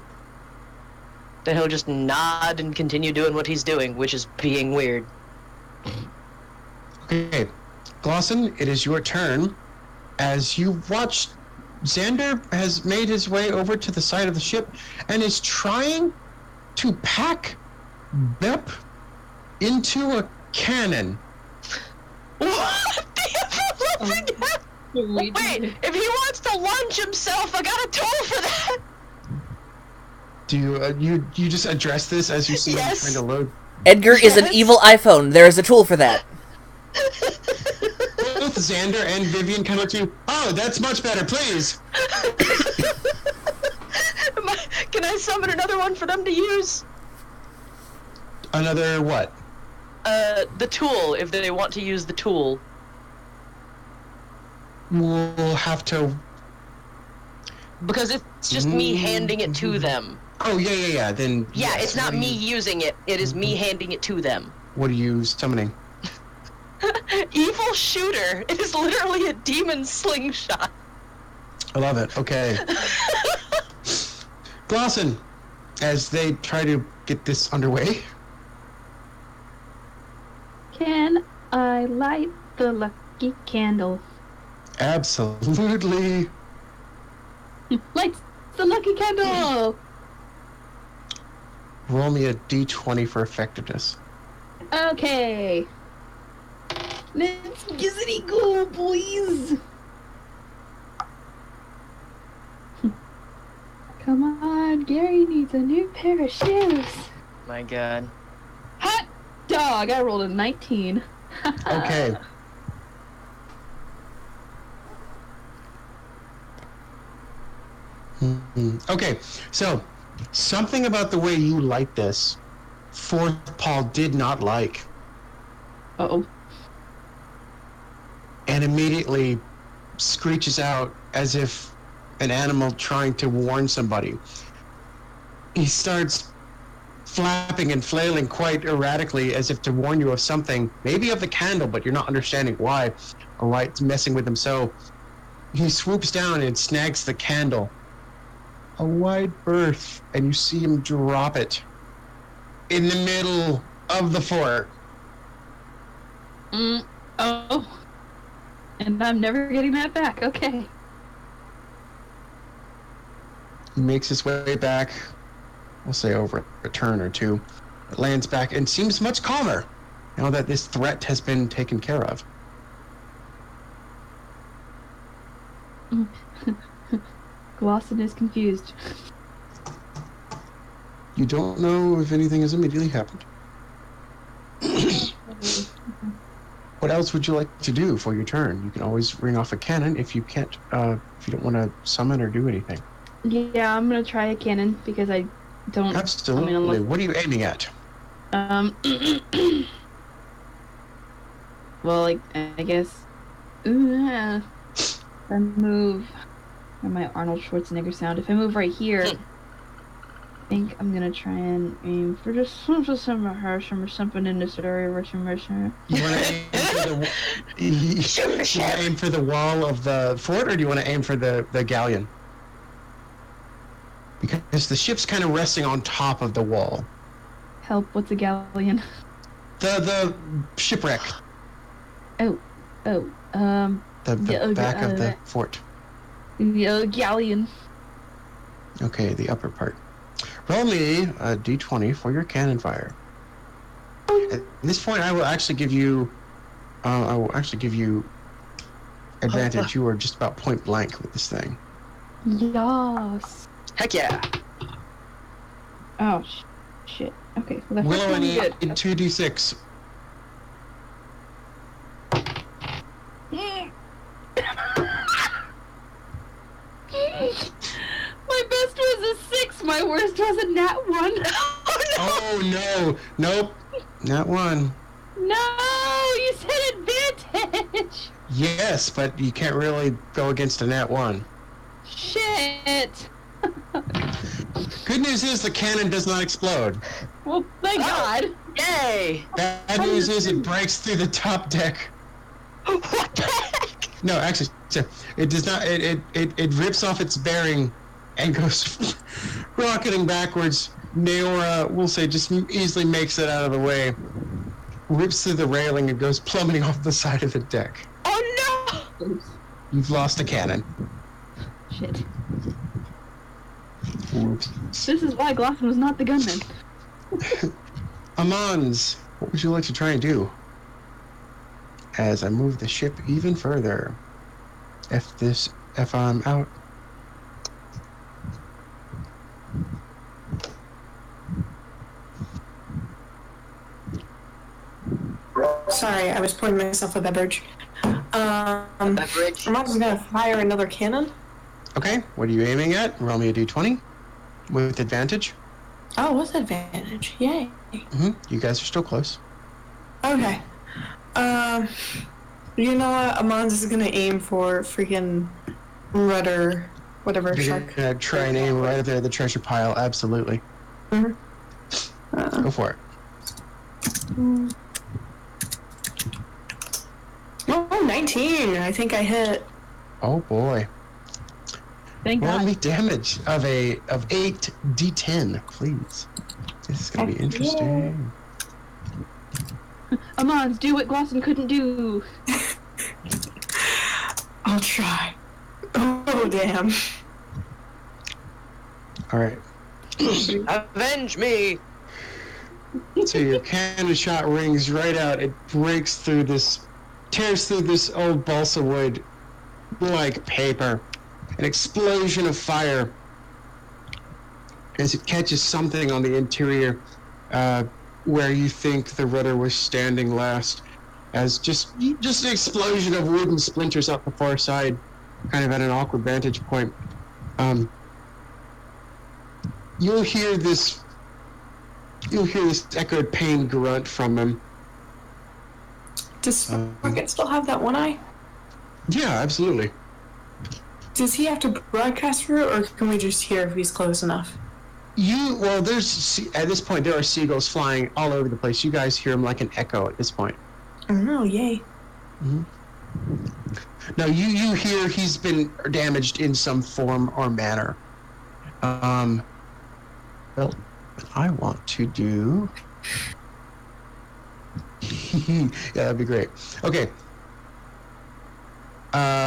he'll just nod and continue doing what he's doing, which is being weird. Okay. Glosson, it is your turn. As you watch, Xander has made his way over to the side of the ship and is trying to pack Bep into a cannon What the Wait, if he wants to lunge himself, I got a tool for that. Do you just address this as you see him Yes. trying to load? Edgar is an Yes. evil iPhone. There is a tool for that. Both Xander and Vivian come up to you. Oh, that's much better, please. Can I summon another one for them to use? Another what? The tool, if they want to use the tool. We'll have to. Because it's just me handing it to them. Oh yeah. Then Yeah, yes. it's not What are me you- using it. It is me handing it to them. What are you summoning? Evil shooter. It is literally a demon slingshot. I love it. Okay. Glosson, as they try to get this underway. Can I light the lucky candle? Absolutely. Light the lucky candle! Roll me a d20 for effectiveness. Okay. Let's gizzity go, boys! Come on, Gary needs a new pair of shoes. My god. Hot dog! I rolled a 19. Okay. Okay, so something about the way you light this, Fourth Paul did not like, Uh-oh. and immediately screeches out as if an animal trying to warn somebody. He starts flapping and flailing quite erratically as if to warn you of something, maybe of the candle, but you're not understanding why or why it's messing with him. So he swoops down and snags the candle. A wide berth, and you see him drop it in the middle of the fort. Oh. And I'm never getting that back. Okay. He makes his way back, we'll say over a turn or two. It lands back and seems much calmer now that this threat has been taken care of. Glosson is confused. You don't know if anything has immediately happened. What else would you like to do for your turn? You can always ring off a cannon if you can't, if you don't want to summon or do anything. Yeah, I'm gonna try a cannon because I don't. Absolutely. unless- What are you aiming at? Well, like, I guess. If I move. Or my Arnold Schwarzenegger sound. If I move right here, I think I'm gonna try and aim for just some or something in this area. You want to aim for the wall of the fort, or do you want to aim for the galleon? Because the ship's kind of resting on top of the wall. Help! What's a galleon? The shipwreck. Oh. The Yeah, back of the that. fort. The galleon. Okay, the upper part. Roll me a d20 for your cannon fire. At this point, I will actually give you. Advantage. You are just about point blank with this thing. Yes. Heck yeah. Oh shit. Okay. Well, that Willow, I first need one good. 2d6. My best was a 6. My worst was a nat 1. Oh no! Nope. Not one. No, you said advantage. Yes, but you can't really go against a nat 1. Shit. Good news is the cannon does not explode. Well, thank God. Yay! Bad news is it breaks through the top deck. What the heck? No, actually, it does not. It rips off its bearing and goes rocketing backwards. Naora, we'll say, just easily makes it out of the way, rips through the railing and goes plummeting off the side of the deck. Oh no! Oops. You've lost a cannon. Shit. Oops. This is why Glosson was not the gunman. Amans, what would you like to try and do? as I move the ship even further. If I'm out. Sorry, I was pouring myself a beverage. Beverage. I'm also gonna fire another cannon. Okay, what are you aiming at? Roll me a d20 with advantage. Oh, what's advantage? Yay. You guys are still close. Okay. You know what? Amons is gonna aim for freaking rudder, whatever You're shark. gonna try and aim right there at the treasure pile. Absolutely. Mhm. Go for it. Oh, 19. I think I hit. Oh boy. Thank Roll God. me damage of 8 d10, please. This is gonna be interesting. Amons, do what Glosson couldn't do. I'll try. Oh, damn. All right. Avenge me! So your cannon shot rings right out. It breaks through this, tears through this old balsa wood like paper. An explosion of fire as it catches something on the interior where you think the rudder was standing last. As just an explosion of wooden splinters up the far side, kind of at an awkward vantage point. You'll hear this echoed pain grunt from him. Does Rocket still have that one eye? Yeah, absolutely. Does he have to broadcast through it, or can we just hear if he's close enough? There's at this point there are seagulls flying all over the place. You guys hear them like an echo at this point. Oh, yay. Now you hear he's been damaged in some form or manner. Well, what I want to do. Yeah, that'd be great. Okay.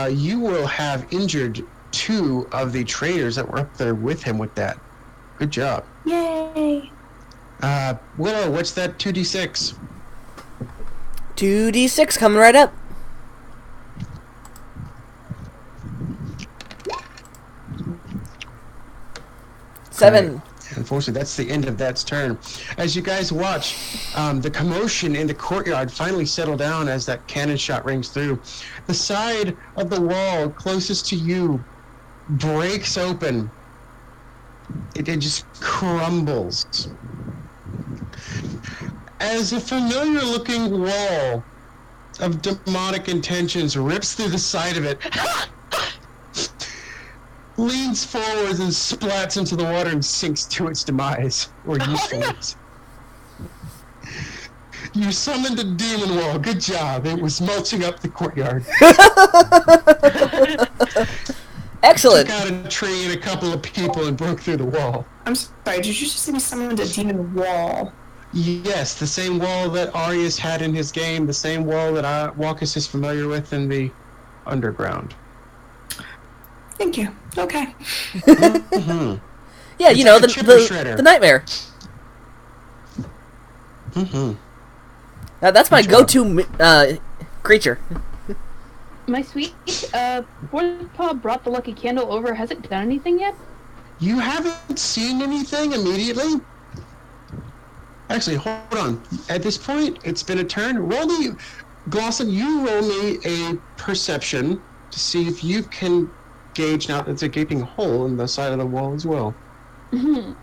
You will have injured 2 of the traders that were up there with him with that. Good job. Yay! Willow, what's that 2d6? 2d6 coming right up. Seven. Unfortunately, that's the end of that's turn. As you guys watch, the commotion in the courtyard finally settle down as that cannon shot rings through. The side of the wall closest to you breaks open. It just crumbles. As a familiar-looking wall of demonic intentions rips through the side of it, leans forwards and splats into the water and sinks to its demise, or usefulness. You summoned a demon wall. Good job. It was mulching up the courtyard. Excellent. Took out a tree and a couple of people and broke through the wall. I'm sorry, did you just say we summoned a demon wall? Yes, the same wall that Arius had in his game, the same wall that Walkus is familiar with in the underground. Thank you. Okay. Mm-hmm. Yeah, It's you know, like a chipper shredder. the nightmare. Mm-hmm. That's my Good job. go-to creature. My sweet, Fourth Paw brought the lucky candle over. Has it done anything yet? You haven't seen anything immediately? Actually, hold on. At this point, it's been a turn. Glosson, you roll me a perception to see if you can gauge. Now, there's a gaping hole in the side of the wall as well. Mm-hmm.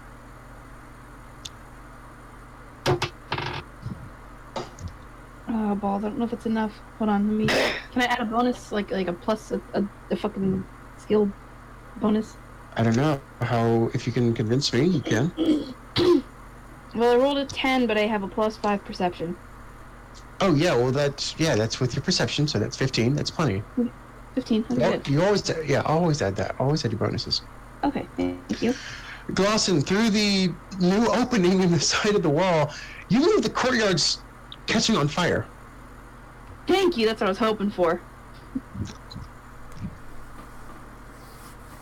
Oh, balls. I don't know if it's enough. Hold on, let me... Can I add a bonus? Like a plus, a fucking skill bonus? I don't know how. If you can convince me, you can. Well, I rolled a 10, but I have a plus 5 perception. Oh yeah, well that's with your perception, so that's 15. That's plenty. 15, I'm Yeah, good. you always add that. Always add your bonuses. Okay, thank you. Glosson, through the new opening in the side of the wall, you leave the courtyard's catching on fire. Thank you, that's what I was hoping for.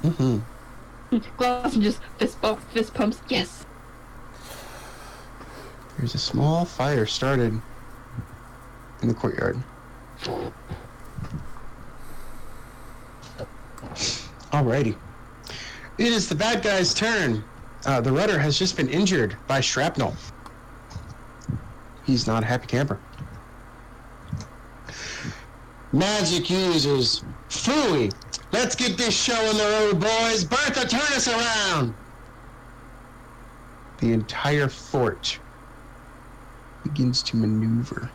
Mm-hmm. Glosson just fist pumps. Yes. There's a small fire started in the courtyard. Alrighty. It is the bad guy's turn. The rudder has just been injured by shrapnel. He's not a happy camper. Magic users. Phooey. Let's get this show on the road, boys. Bertha, turn us around. The entire fort begins to maneuver.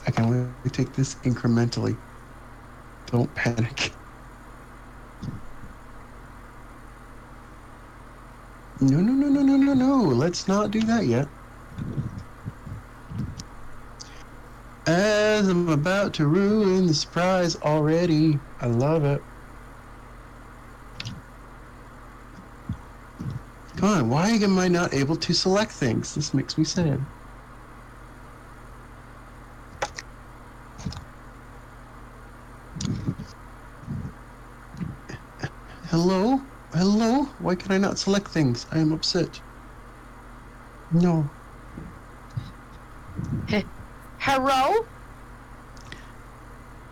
I can only take this incrementally. Don't panic. No. Let's not do that yet. As I'm about to ruin the surprise already. I love it. Come on, why am I not able to select things? This makes me sad. Hello? Hello? Why can I not select things? I am upset. No. Hello?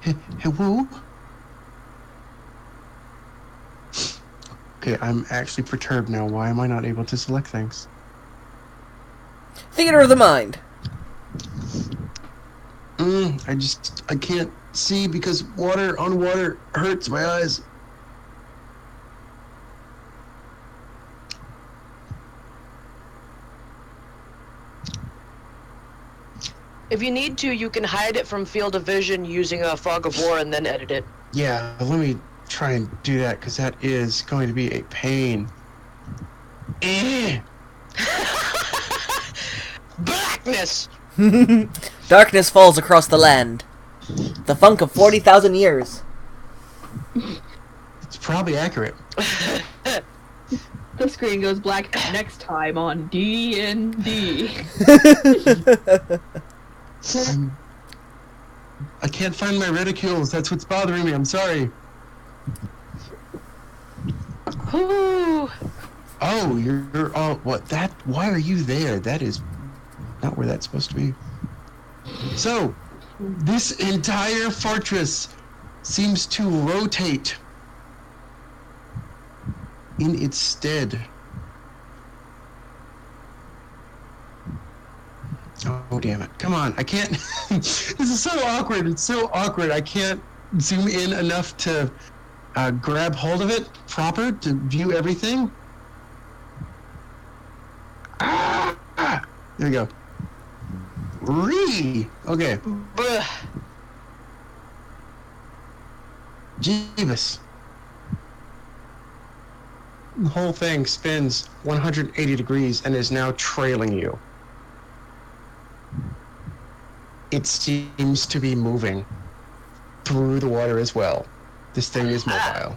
Hello? Okay, I'm actually perturbed now. Why am I not able to select things? Theater of the mind. I can't see because water on water hurts my eyes. If you need to, you can hide it from field of vision using a fog of war and then edit it. Yeah, let me try and do that because that is going to be a pain. Blackness! Darkness falls across the land. The funk of 40,000 years. It's probably accurate. The screen goes black next time on D&D. I can't find my reticules. That's what's bothering me. I'm sorry. Ooh. Oh, you're oh, what that? Why are you there? That is not where that's supposed to be. So, this entire fortress seems to rotate in its stead. Oh, damn it. Come on. I can't. This is so awkward. It's so awkward. I can't zoom in enough to grab hold of it proper to view everything. There we go. Okay. Jeebus. The whole thing spins 180 degrees and is now trailing you. It seems to be moving through the water as well. This thing is mobile.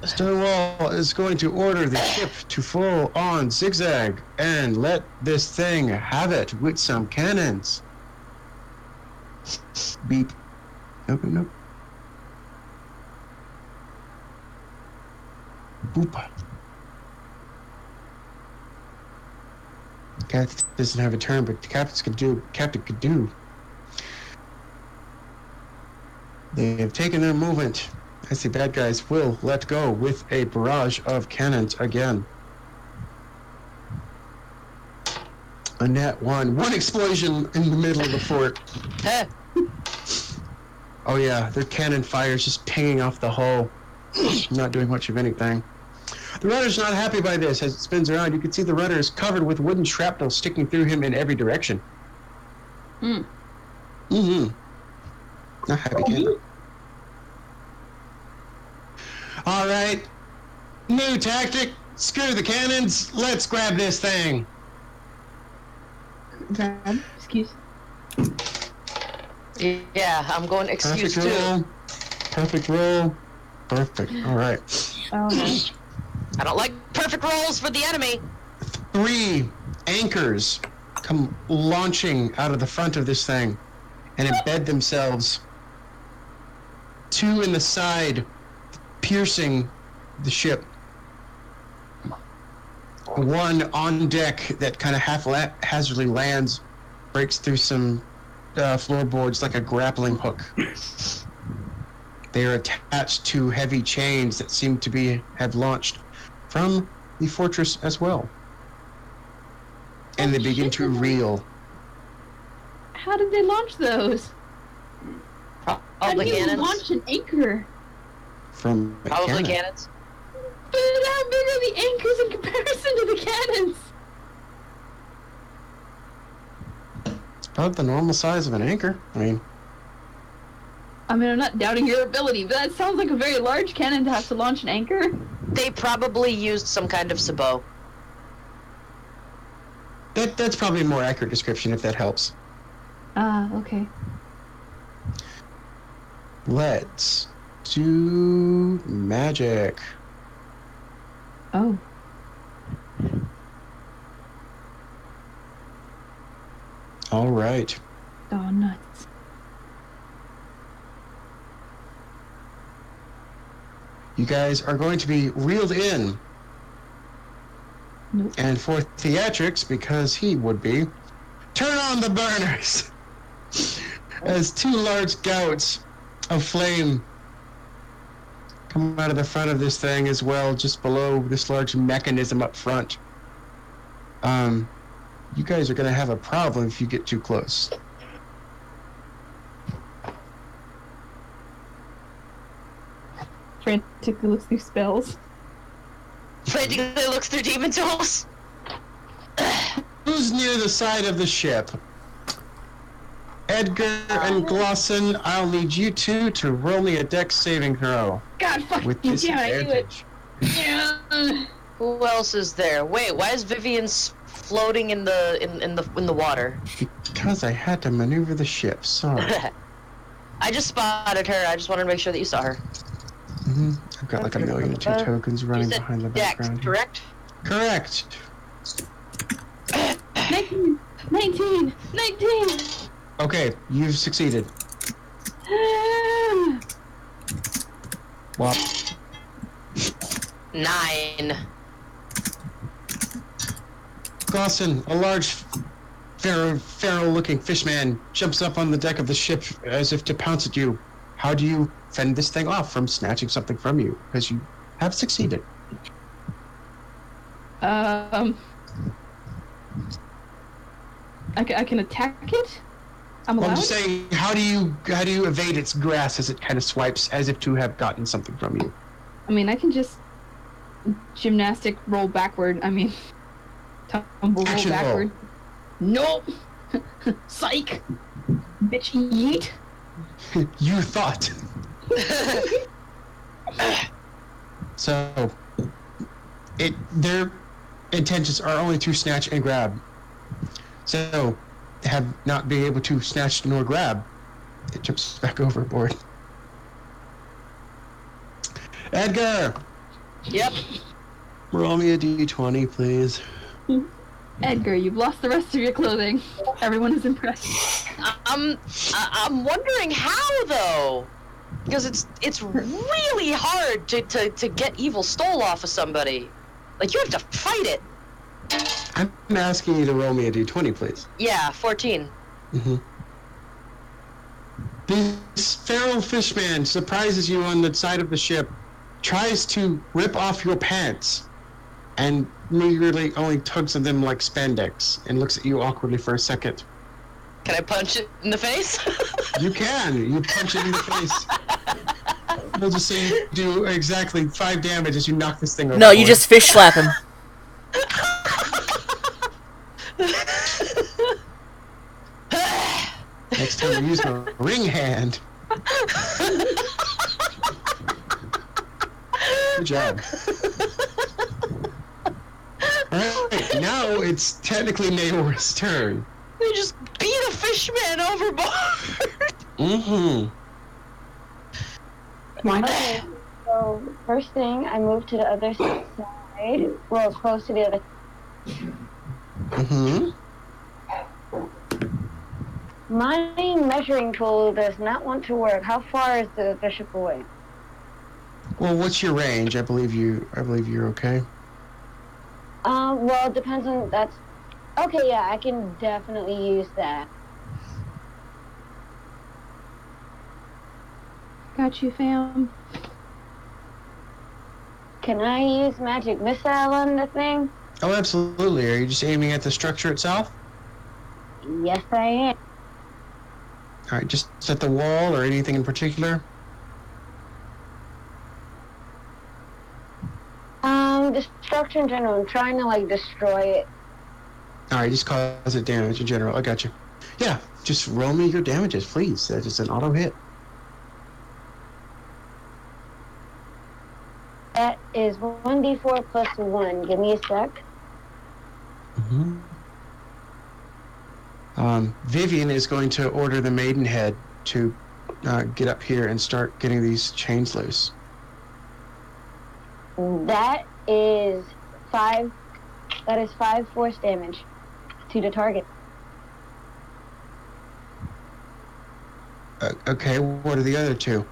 Stonewall is going to order the ship to full on zigzag and let this thing have it with some cannons. Beep. Nope. Boop. Captain doesn't have a turn, but the captain could do. They have taken their movement. I see bad guys will let go with a barrage of cannons again. A nat one. One explosion in the middle of the fort. Oh yeah, their cannon fire is just pinging off the hull. Not doing much of anything. The rudder's not happy by this. As it spins around, you can see the rudder is covered with wooden shrapnel sticking through him in every direction. Not happy camper. All right. New tactic. Screw the cannons. Let's grab this thing. Excuse. Yeah, I'm going excuse Perfect too. roll. Perfect roll. Perfect. All right. Oh no. I don't like perfect rolls for the enemy. 3 anchors come launching out of the front of this thing and embed themselves. 2 in the side, piercing the ship. 1 on deck that kind of haphazardly lands, breaks through some floorboards like a grappling hook. They are attached to heavy chains that seem to have launched from the fortress as well. And they begin to reel. How did they launch those? How Probably did you cannons. launch an anchor? From a Probably cannon. cannons. But how big are the anchors in comparison to the cannons? It's about the normal size of an anchor. I mean, I'm not doubting your ability, but that sounds like a very large cannon to have to launch an anchor. They probably used some kind of sabot. that's probably a more accurate description if that helps. Ah, okay. Let's do magic. Oh. All right. Oh, nuts. You guys are going to be reeled in. Nope. And for theatrics, because he would be, turn on the burners! As 2 large gouts of flame come out of the front of this thing as well, just below this large mechanism up front. You guys are going to have a problem if you get too close. Frantically looks through spells. Frantically looks through demon tools. Who's near the side of the ship? Edgar and Glosson, I'll need you 2 to roll me a dex saving throw. God fucking With damn it, I knew it. disadvantage. Yeah. Who else is there? Wait, why is Vivian floating in the water? Because I had to maneuver the ship, sorry. I just spotted her. I just wanted to make sure that you saw her. I've got like a million and 2 tokens You running said behind the Dex, background. correct? Correct. 19! 19! 19! Okay, you've succeeded. Ah. Wop. 9. Glosson, a large feral-looking fishman, jumps up on the deck of the ship as if to pounce at you. How do you fend this thing off from snatching something from you? Because you have succeeded. I can attack it? I'm Well, allowed? I'm just saying, how do you evade its grasp as it kind of swipes as if to have gotten something from you? I mean, I can just gymnastic roll backward. Tumble roll Action roll. backward. Nope! Psych! Bitch, yeet! You thought. So, their intentions are only to snatch and grab. So, have not been able to snatch nor grab, it jumps back overboard. Edgar, Yep. roll me a d20, please. Edgar, you've lost the rest of your clothing. Everyone is impressed. I'm wondering how though, because it's really hard to get evil stole off of somebody. Like you have to fight it. I'm asking you to roll me a d20, please. Yeah, 14. This feral fishman surprises you on the side of the ship, tries to rip off your pants, and meagerly only tugs at them like spandex and looks at you awkwardly for a second. Can I punch it in the face? You can. You punch it in the face. We'll just say you do exactly 5 damage as you knock this thing over. No, you just fish slap him. Next time I use my ring hand. Good job. Alright, now it's technically Nayor's turn. They just beat a fishman overboard. Why not? Okay, so first thing, I moved to the other side. Well, close to the other. My measuring tool does not want to work. How far is the bishop away? Well, what's your range? I believe you're okay. Well, it depends on that's. Okay, yeah, I can definitely use that. Got you, fam. Can I use magic missile on the thing? Oh, absolutely. Are you just aiming at the structure itself? Yes, I am. All right, just at the wall or anything in particular? The structure in general. I'm trying to like destroy it. All right, just cause it damage in general. I got you. Yeah, just roll me your damages, please. That is an auto hit. That is 1d4 plus 1. Give me a sec. Vivian is going to order the Maidenhead to get up here and start getting these chains loose. That is 5. That is 5 force damage to the target. Okay, what are the other two?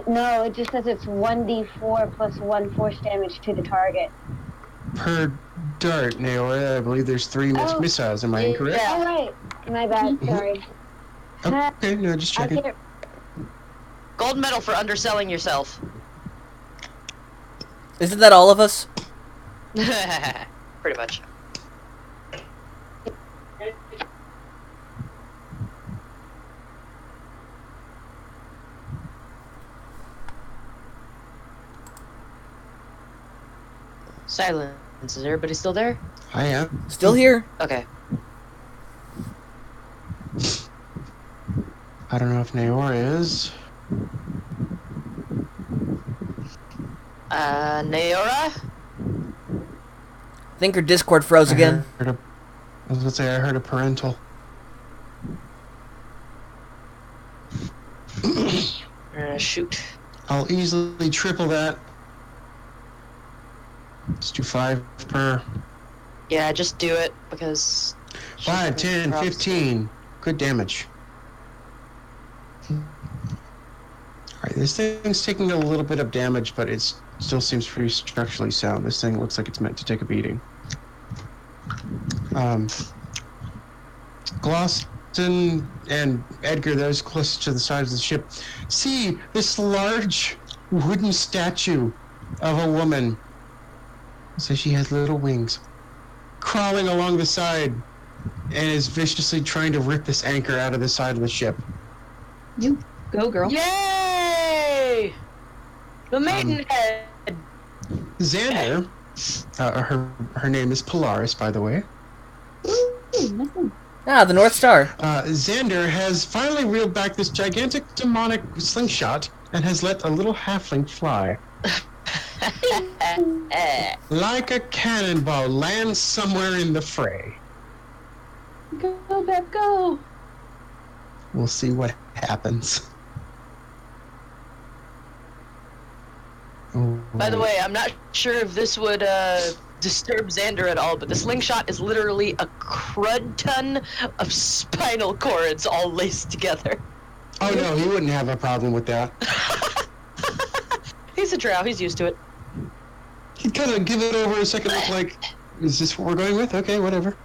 No, it just says it's 1d4 plus 1 force damage to the target. Per dart, Naora, I believe there's 3 missiles. Am I incorrect? All right. My bad. Sorry. Okay, no, just checking. Gold medal for underselling yourself. Isn't that all of us? Pretty much. Silence. Is everybody still there? I am. Still here. Okay. I don't know if Naora is. Naora? I think her Discord froze again. I was gonna say I heard a parental. Shoot. I'll easily triple that. Let's do 5 per. Yeah, just do it, because... 5, 10, 15. Good damage. Alright, this thing's taking a little bit of damage, but it still seems pretty structurally sound. This thing looks like it's meant to take a beating. Gloston and Edgar, those close to the sides of the ship, see this large wooden statue of a woman. So she has little wings, crawling along the side, and is viciously trying to rip this anchor out of the side of the ship. You go, girl. Yay! The Maidenhead! Xander, her name is Polaris, by the way. Ah, the North Star. Xander has finally reeled back this gigantic demonic slingshot and has let a little halfling fly. Like a cannonball, lands somewhere in the fray. Go, Beth, go. We'll see what happens. By the way, I'm not sure if this would disturb Xander at all, but the slingshot is literally a crud ton of spinal cords all laced together. Oh no, he wouldn't have a problem with that. He's a drow, he's used to it. He'd kind of give it over a second look like, is this what we're going with? Okay, whatever.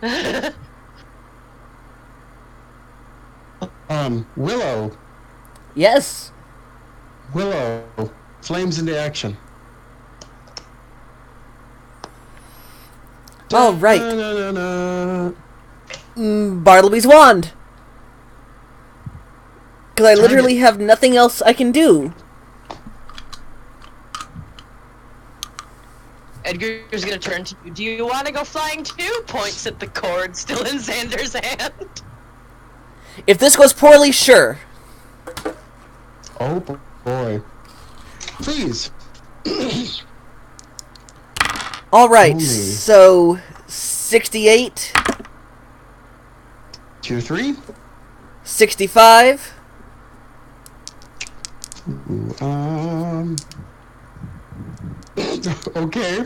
Willow. Yes. Willow. Flames into action. All right. Da-na-na-na. Bartleby's wand. Because I literally have nothing else I can do. Edgar's gonna turn to you. Do you want to go flying too? Points at the cord still in Xander's hand. If this goes poorly, sure. Oh boy. Please. All right, Holy. so 68, Tier 3. 65, Okay.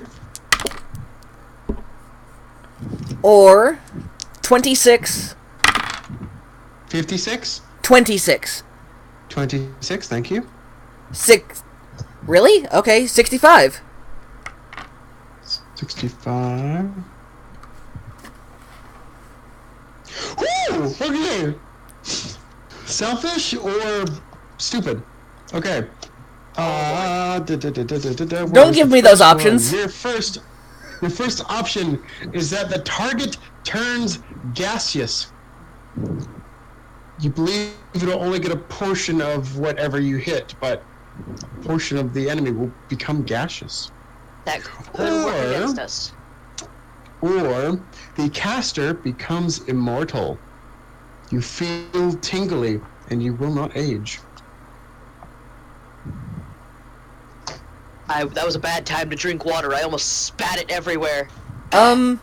or 26. 56? 26. 26, thank you. Really? Okay, 65. 65. Woo! Okay. Selfish or stupid? Okay. Don't give me those options. Your first option is that the target turns gaseous. You believe it'll only get a portion of whatever you hit, but a portion of the enemy will become gaseous. That could work against us. Or the caster becomes immortal. You feel tingly and you will not age. That was a bad time to drink water. I almost spat it everywhere. I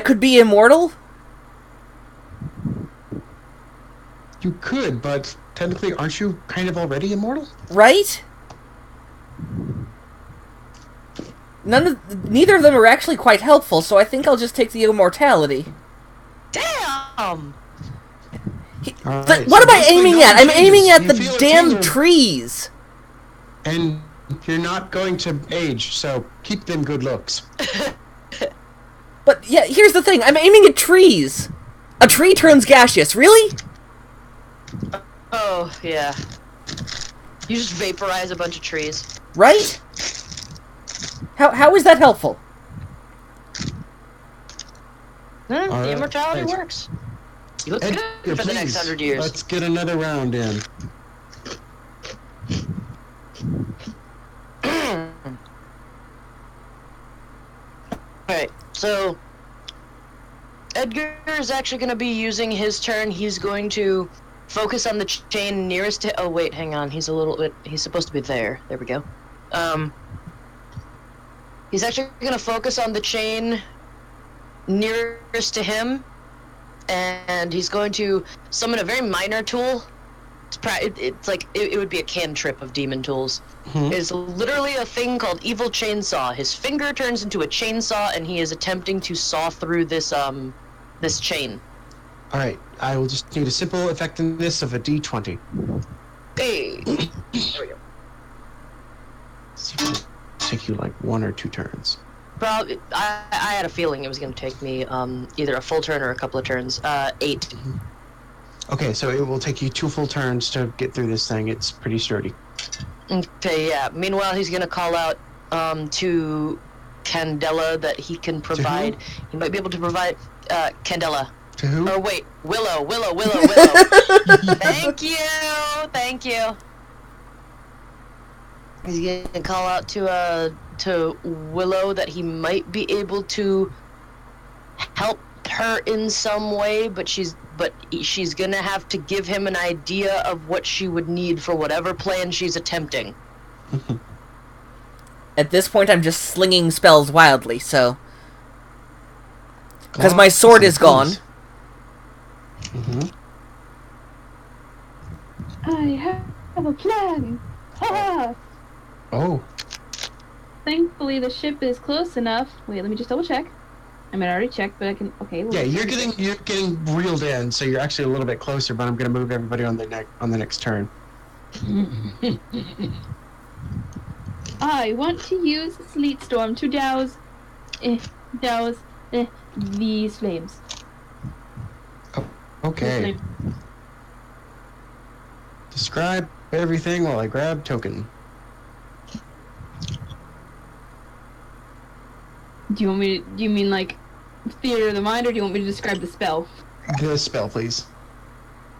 could be immortal? You could, but technically aren't you kind of already immortal? Right? Neither of them are actually quite helpful, so I think I'll just take the immortality. Damn! Right, What so am I aiming at? I'm aiming at You the feel a damn tingle, trees. And you're not going to age, so keep them good looks. But yeah, here's the thing. I'm aiming at trees. A tree turns gaseous. Really? Oh, yeah. You just vaporize a bunch of trees. Right? How is that helpful? The right, immortality right. works. You look Edgar, good for the next please, 100 years. let's get another round in. Alright, so Edgar is actually going to be using his turn. He's going to focus on the chain nearest to... Oh, wait, hang on. He's a little bit... He's supposed to be there. There we go. He's actually going to focus on the chain nearest to him, and he's going to summon a very minor tool. It's like... It would be a cantrip of demon tools. It's literally a thing called Evil Chainsaw. His finger turns into a chainsaw, and he is attempting to saw through this, this chain. Alright, I will just need a simple effectiveness of a d20. Hey! There we go. See if it'll take you like 1 or 2 turns. Probably, I had a feeling it was going to take me, either a full turn or a couple of turns. 8. Okay, so it will take you 2 full turns to get through this thing. It's pretty sturdy. Okay, yeah. Meanwhile, he's going to call out, to Candela that he can provide. He might be able to provide, Candela. To who? Oh, wait. Willow. Thank you. He's gonna call out to Willow that he might be able to help her in some way, but she's gonna have to give him an idea of what she would need for whatever plan she's attempting. At this point, I'm just slinging spells wildly, so... Because my sword is gone. I have a plan. Ha! Oh. Thankfully, the ship is close enough. Wait, let me just double check. I mean, I already checked, but I can. Okay. Yeah, you're getting reeled in, so you're actually a little bit closer. But I'm gonna move everybody on the next turn. I want to use Sleet Storm to douse these flames. Okay. Describe everything while I grab token. Do you mean like theater of the mind, or do you want me to describe the spell? The spell, please.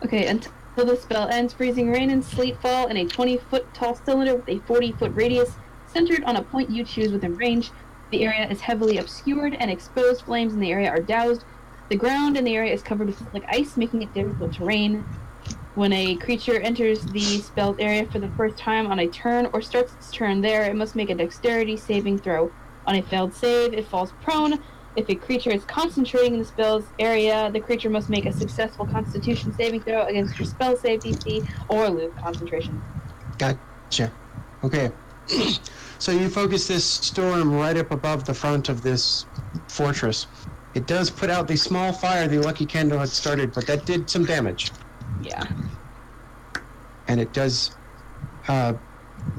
Okay, until the spell ends, freezing rain and sleet fall in a 20-foot tall cylinder with a 40-foot radius centered on a point you choose within range. The area is heavily obscured, and exposed flames in the area are doused. The ground in the area is covered with slick ice, making it difficult terrain. When a creature enters the spelled area for the first time on a turn or starts its turn there, it must make a dexterity saving throw. On a failed save, it falls prone. If a creature is concentrating in the spell's area, the creature must make a successful Constitution saving throw against your spell save DC or lose concentration. Gotcha. Okay. So you focus this storm right up above the front of this fortress. It does put out the small fire the lucky candle had started, but that did some damage. Yeah. And it does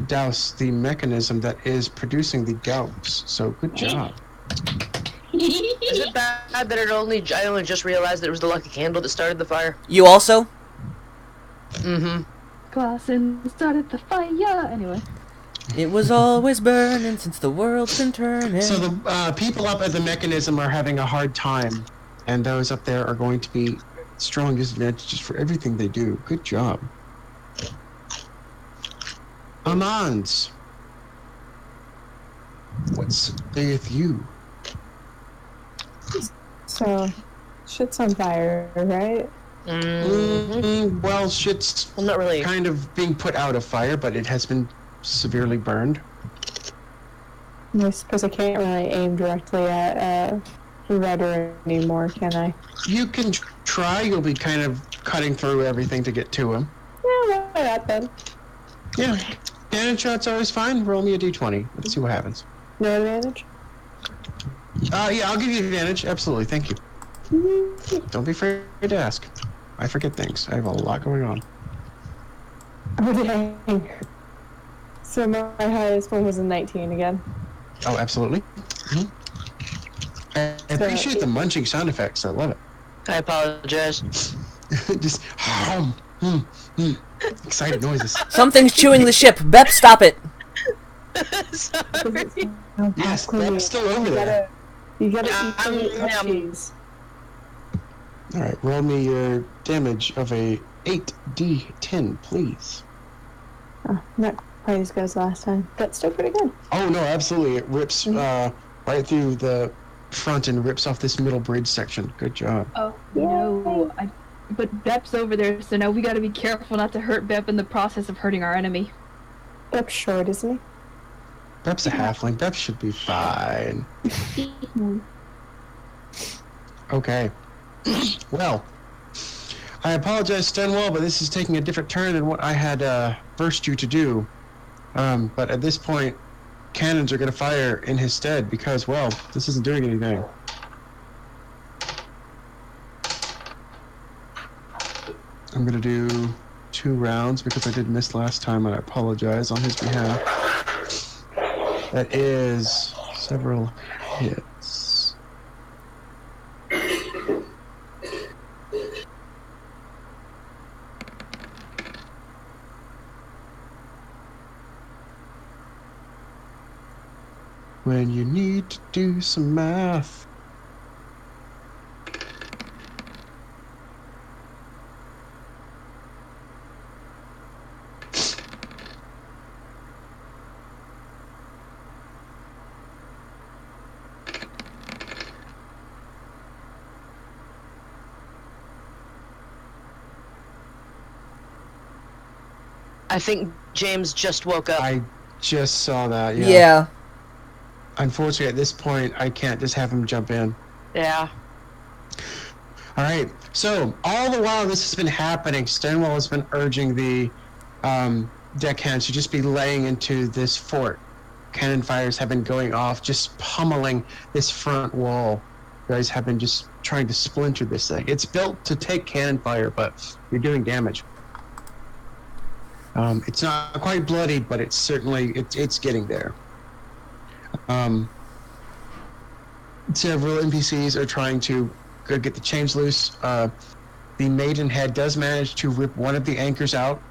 douse the mechanism that is producing the gauss. So good job. Is it bad that I only just realized that it was the lucky candle that started the fire? You also? Mm-hmm. Glass and started the fire. Anyway. It was always burning since the world's been turning. So the people up at the mechanism are having a hard time, and those up there are going to be strong disadvantages for everything they do. Good job. Amans, what saith you? So, shit's on fire, right? Well, shit's Well, not really. kind of being put out of fire, but it has been severely burned. I suppose I can't really aim directly at Rudder anymore, can I? You can try. You'll be kind of cutting through everything to get to him. Yeah, why not then? Yeah. Cannon shot's always fine. Roll me a d20. Let's see what happens. No advantage? Yeah, I'll give you advantage. Absolutely. Thank you. Don't be afraid to ask. I forget things. I have a lot going on. Oh, dang. So my highest one was a 19 again. Oh, absolutely. Mm-hmm. I appreciate the munching sound effects. I love it. I apologize. Just excited noises. Something's chewing the ship. Bep, stop it. Sorry. Yes, that's still over there. You gotta eat the cheese. All right, roll me your damage of a 8d10, please. Oh, not quite as good as last time, but still pretty good. Oh no, absolutely! It rips right through the front and rips off this middle bridge section. Good job. Oh no! But Bep's over there, so now we gotta be careful not to hurt Bep in the process of hurting our enemy. Bep's short, isn't he? Bep's a halfling. Bep should be fine. Okay. Well, I apologize, Stenwall, but this is taking a different turn than what I had versed you to do. But at this point, cannons are going to fire in his stead because, well, this isn't doing anything. I'm going to do 2 rounds because I did miss last time, and I apologize on his behalf. That is several hits. When you need to do some math. I think James just woke up. I just saw that, yeah. Yeah. Unfortunately, at this point, I can't just have him jump in. Yeah. All right. So all the while this has been happening, Stenwall has been urging the deckhands to just be laying into this fort. Cannon fires have been going off, just pummeling this front wall. You guys have been just trying to splinter this thing. It's built to take cannon fire, but you're doing damage. It's not quite bloodied, but it's certainly it's getting there. Several NPCs are trying to get the chains loose. The Maidenhead does manage to rip one of the anchors out.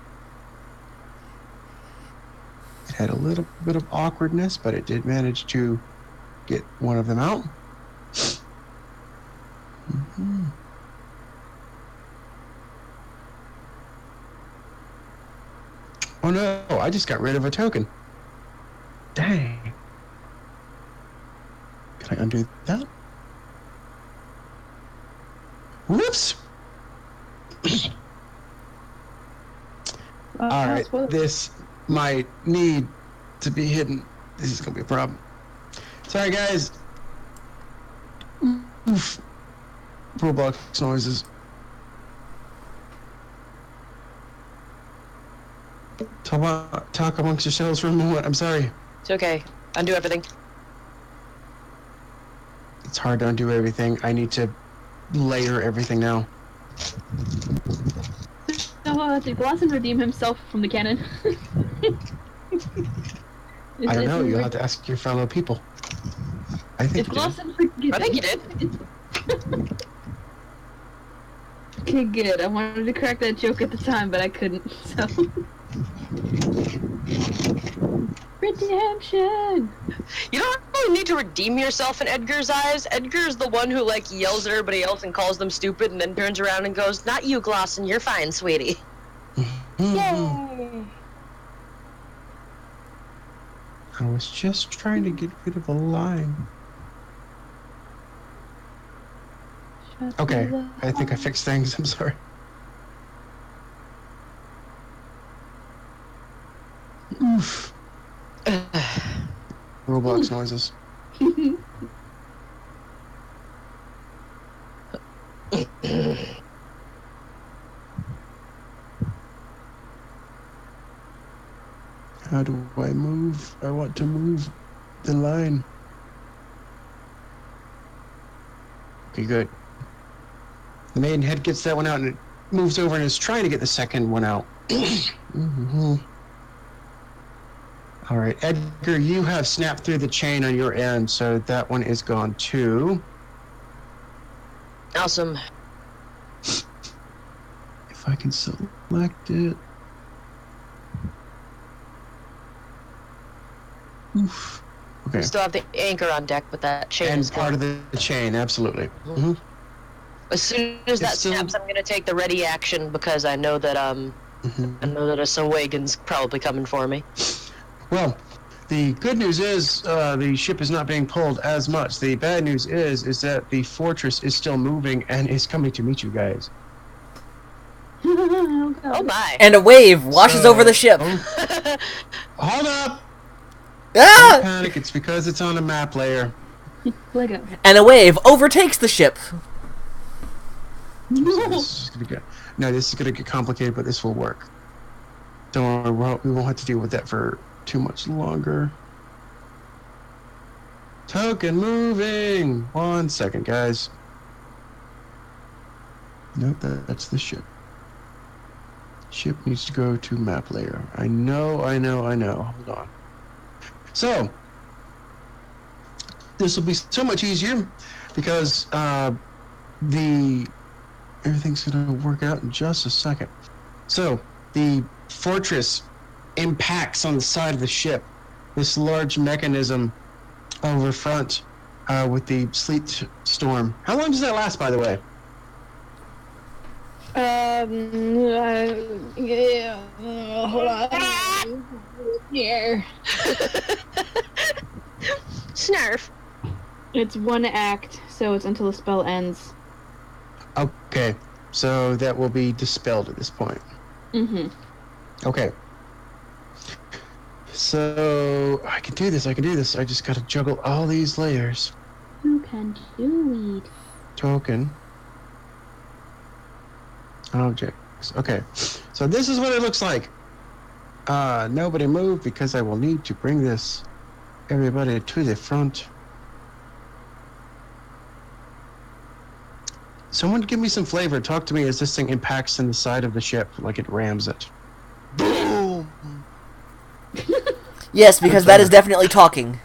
It had a little bit of awkwardness, but it did manage to get one of them out. Mm-hmm. Oh no, I just got rid of a token. Dang. Can I undo that? Whoops! Alright, this might need to be hidden. This is gonna be a problem. Sorry guys. Oof. Roblox noises. Talk amongst yourselves for a moment. I'm sorry. It's okay. Undo everything. It's hard to undo everything. I need to layer everything now. So, did Glosson redeem himself from the cannon? I don't know. You'll have to ask your fellow people. I think If you did. Glosson forgiven. I think you did. Okay, good. I wanted to crack that joke at the time, but I couldn't, so... Redemption! You don't really need to redeem yourself in Edgar's eyes. Edgar's the one who, like, yells at everybody else and calls them stupid and then turns around and goes, "Not you, Glosson, you're fine, sweetie." Yay! I was just trying to get rid of a line. Okay, I think I fixed things. I'm sorry. Oof. Roblox noises. How do I move? I want to move the line. Okay, good. The Maidenhead gets that one out and it moves over and is trying to get the second one out. All right, Edgar, you have snapped through the chain on your end, so that one is gone too. Awesome. If I can select it. Oof. Okay. We still have the anchor on deck, but that chain And is part gone. of the chain, absolutely. Mm-hmm. As soon as that It's still- snaps, I'm gonna take the ready action because I know that some Wagon's probably coming for me. Well, the good news is the ship is not being pulled as much. The bad news is that the fortress is still moving and is coming to meet you guys. Oh my! And a wave washes over the ship. Oh, hold up! Ah! Don't panic. It's because it's on a map layer. Lego. And a wave overtakes the ship. So this is gonna get, no, this is going to get complicated, but this will work. Don't worry, we won't have to deal with that for too much longer. Token moving! 1 second, guys. Nope, that's the ship. Ship needs to go to map layer. I know. Hold on. So, this will be so much easier because everything's going to work out in just a second. So, the fortress impacts on the side of the ship. This large mechanism over front with the sleet storm. How long does that last, by the way? Hold on. Here. Snarf. It's one act, so it's until the spell ends. Okay, so that will be dispelled at this point. Mm-hmm. Okay. So, I can do this. I just gotta juggle all these layers. You can do it. Token. Objects. Okay, so this is what it looks like. Nobody move because I will need to bring everybody to the front. Someone give me some flavor. Talk to me as this thing impacts in the side of the ship like it rams it. Boom! Yes, because that is definitely talking.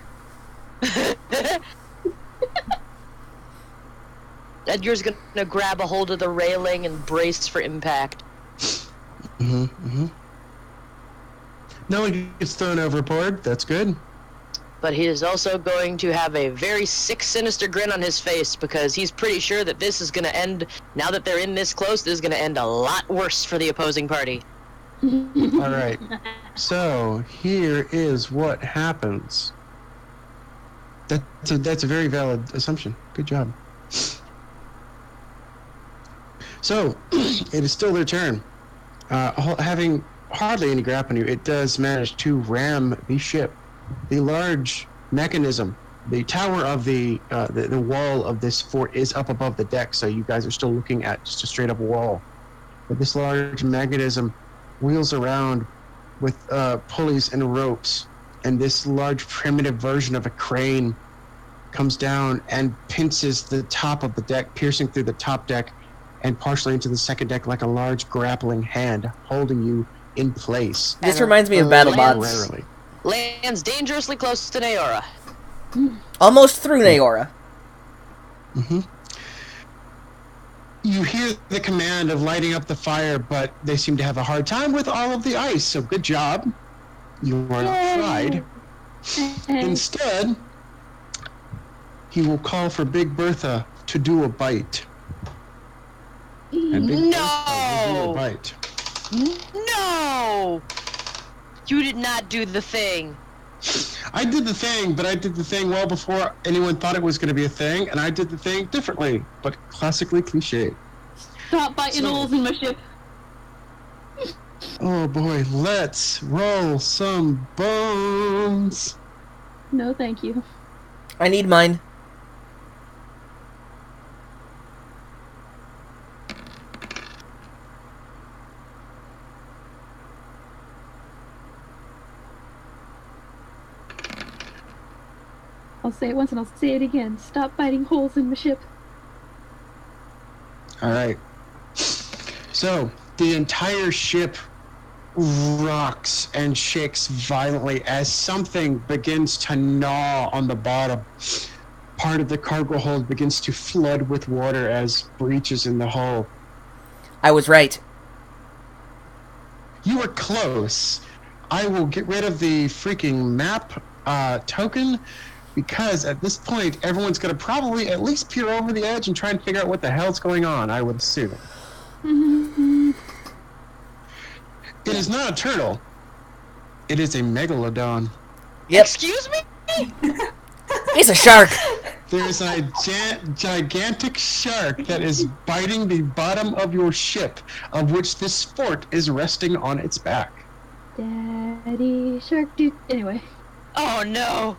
Edgar's gonna grab a hold of the railing and brace for impact. No one gets thrown overboard. That's good. But he is also going to have a very sick, sinister grin on his face because he's pretty sure that this is gonna end, now that they're in this close, this is gonna end a lot worse for the opposing party. All right. So here is what happens. That's a very valid assumption. Good job. So it is still their turn. Having hardly any grip on you, it does manage to ram the ship. The large mechanism, the tower of the wall of this fort is up above the deck, so you guys are still looking at just a straight up wall. But this large mechanism wheels around with pulleys and ropes and this large primitive version of a crane comes down and pinches the top of the deck, piercing through the top deck and partially into the second deck like a large grappling hand, holding you in place. This reminds me of BattleBots. Temporarily. Lands dangerously close to Naora. Almost through Naora. Mm-hmm. You hear the command of lighting up the fire, but they seem to have a hard time with all of the ice, so good job. You are not fried. Instead, he will call for Big Bertha to do a bite. And Big Bertha will do a bite. No! You did not do the thing. I did the thing, but I did the thing well before anyone thought it was going to be a thing, and I did the thing differently, but classically cliched. Stop biting holes in my ship. Oh boy, let's roll some bones. No, thank you. I need mine. I'll say it once and I'll say it again. Stop biting holes in my ship. All right. So the entire ship rocks and shakes violently as something begins to gnaw on the bottom. Part of the cargo hold begins to flood with water as breaches in the hull. I was right. You were close. I will get rid of the freaking map token, because at this point, everyone's going to probably at least peer over the edge and try and figure out what the hell's going on, I would assume. It is not a turtle. It is a megalodon. Yep. Excuse me? It's a shark. There's a gigantic shark that is biting the bottom of your ship, of which this fort is resting on its back. Daddy shark dude. Anyway. Oh no.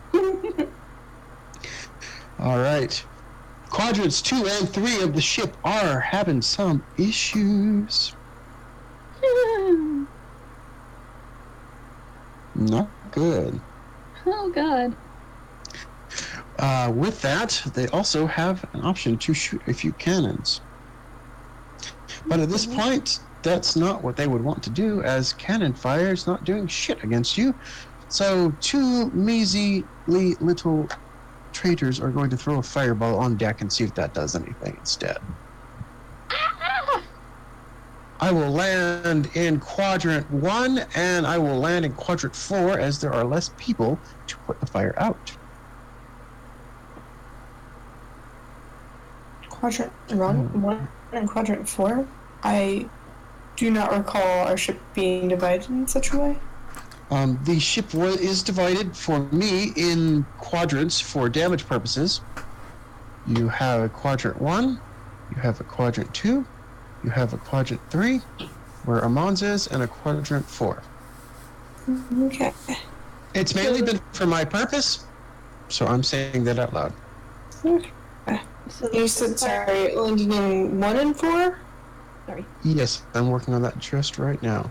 All right. Quadrants 2 and 3 of the ship are having some issues. Not good. Oh god. With that, they also have an option to shoot a few cannons. But at this point, that's not what they would want to do, as cannon fire is not doing shit against you. So 2 measly little traitors are going to throw a fireball on deck and see if that does anything instead. I will land in quadrant 1, and I will land in quadrant 4, as there are less people to put the fire out. Quadrant 1 and quadrant 4? I do not recall our ship being divided in such a way. The ship is divided for me in quadrants for damage purposes. You have a quadrant 1, you have a quadrant 2, you have a quadrant 3, where Amon's is, and a quadrant 4. Okay. It's mainly been for my purpose, so I'm saying that out loud. Okay. So You said, sorry, landed in 1 and 4? Sorry. Yes, I'm working on that just right now.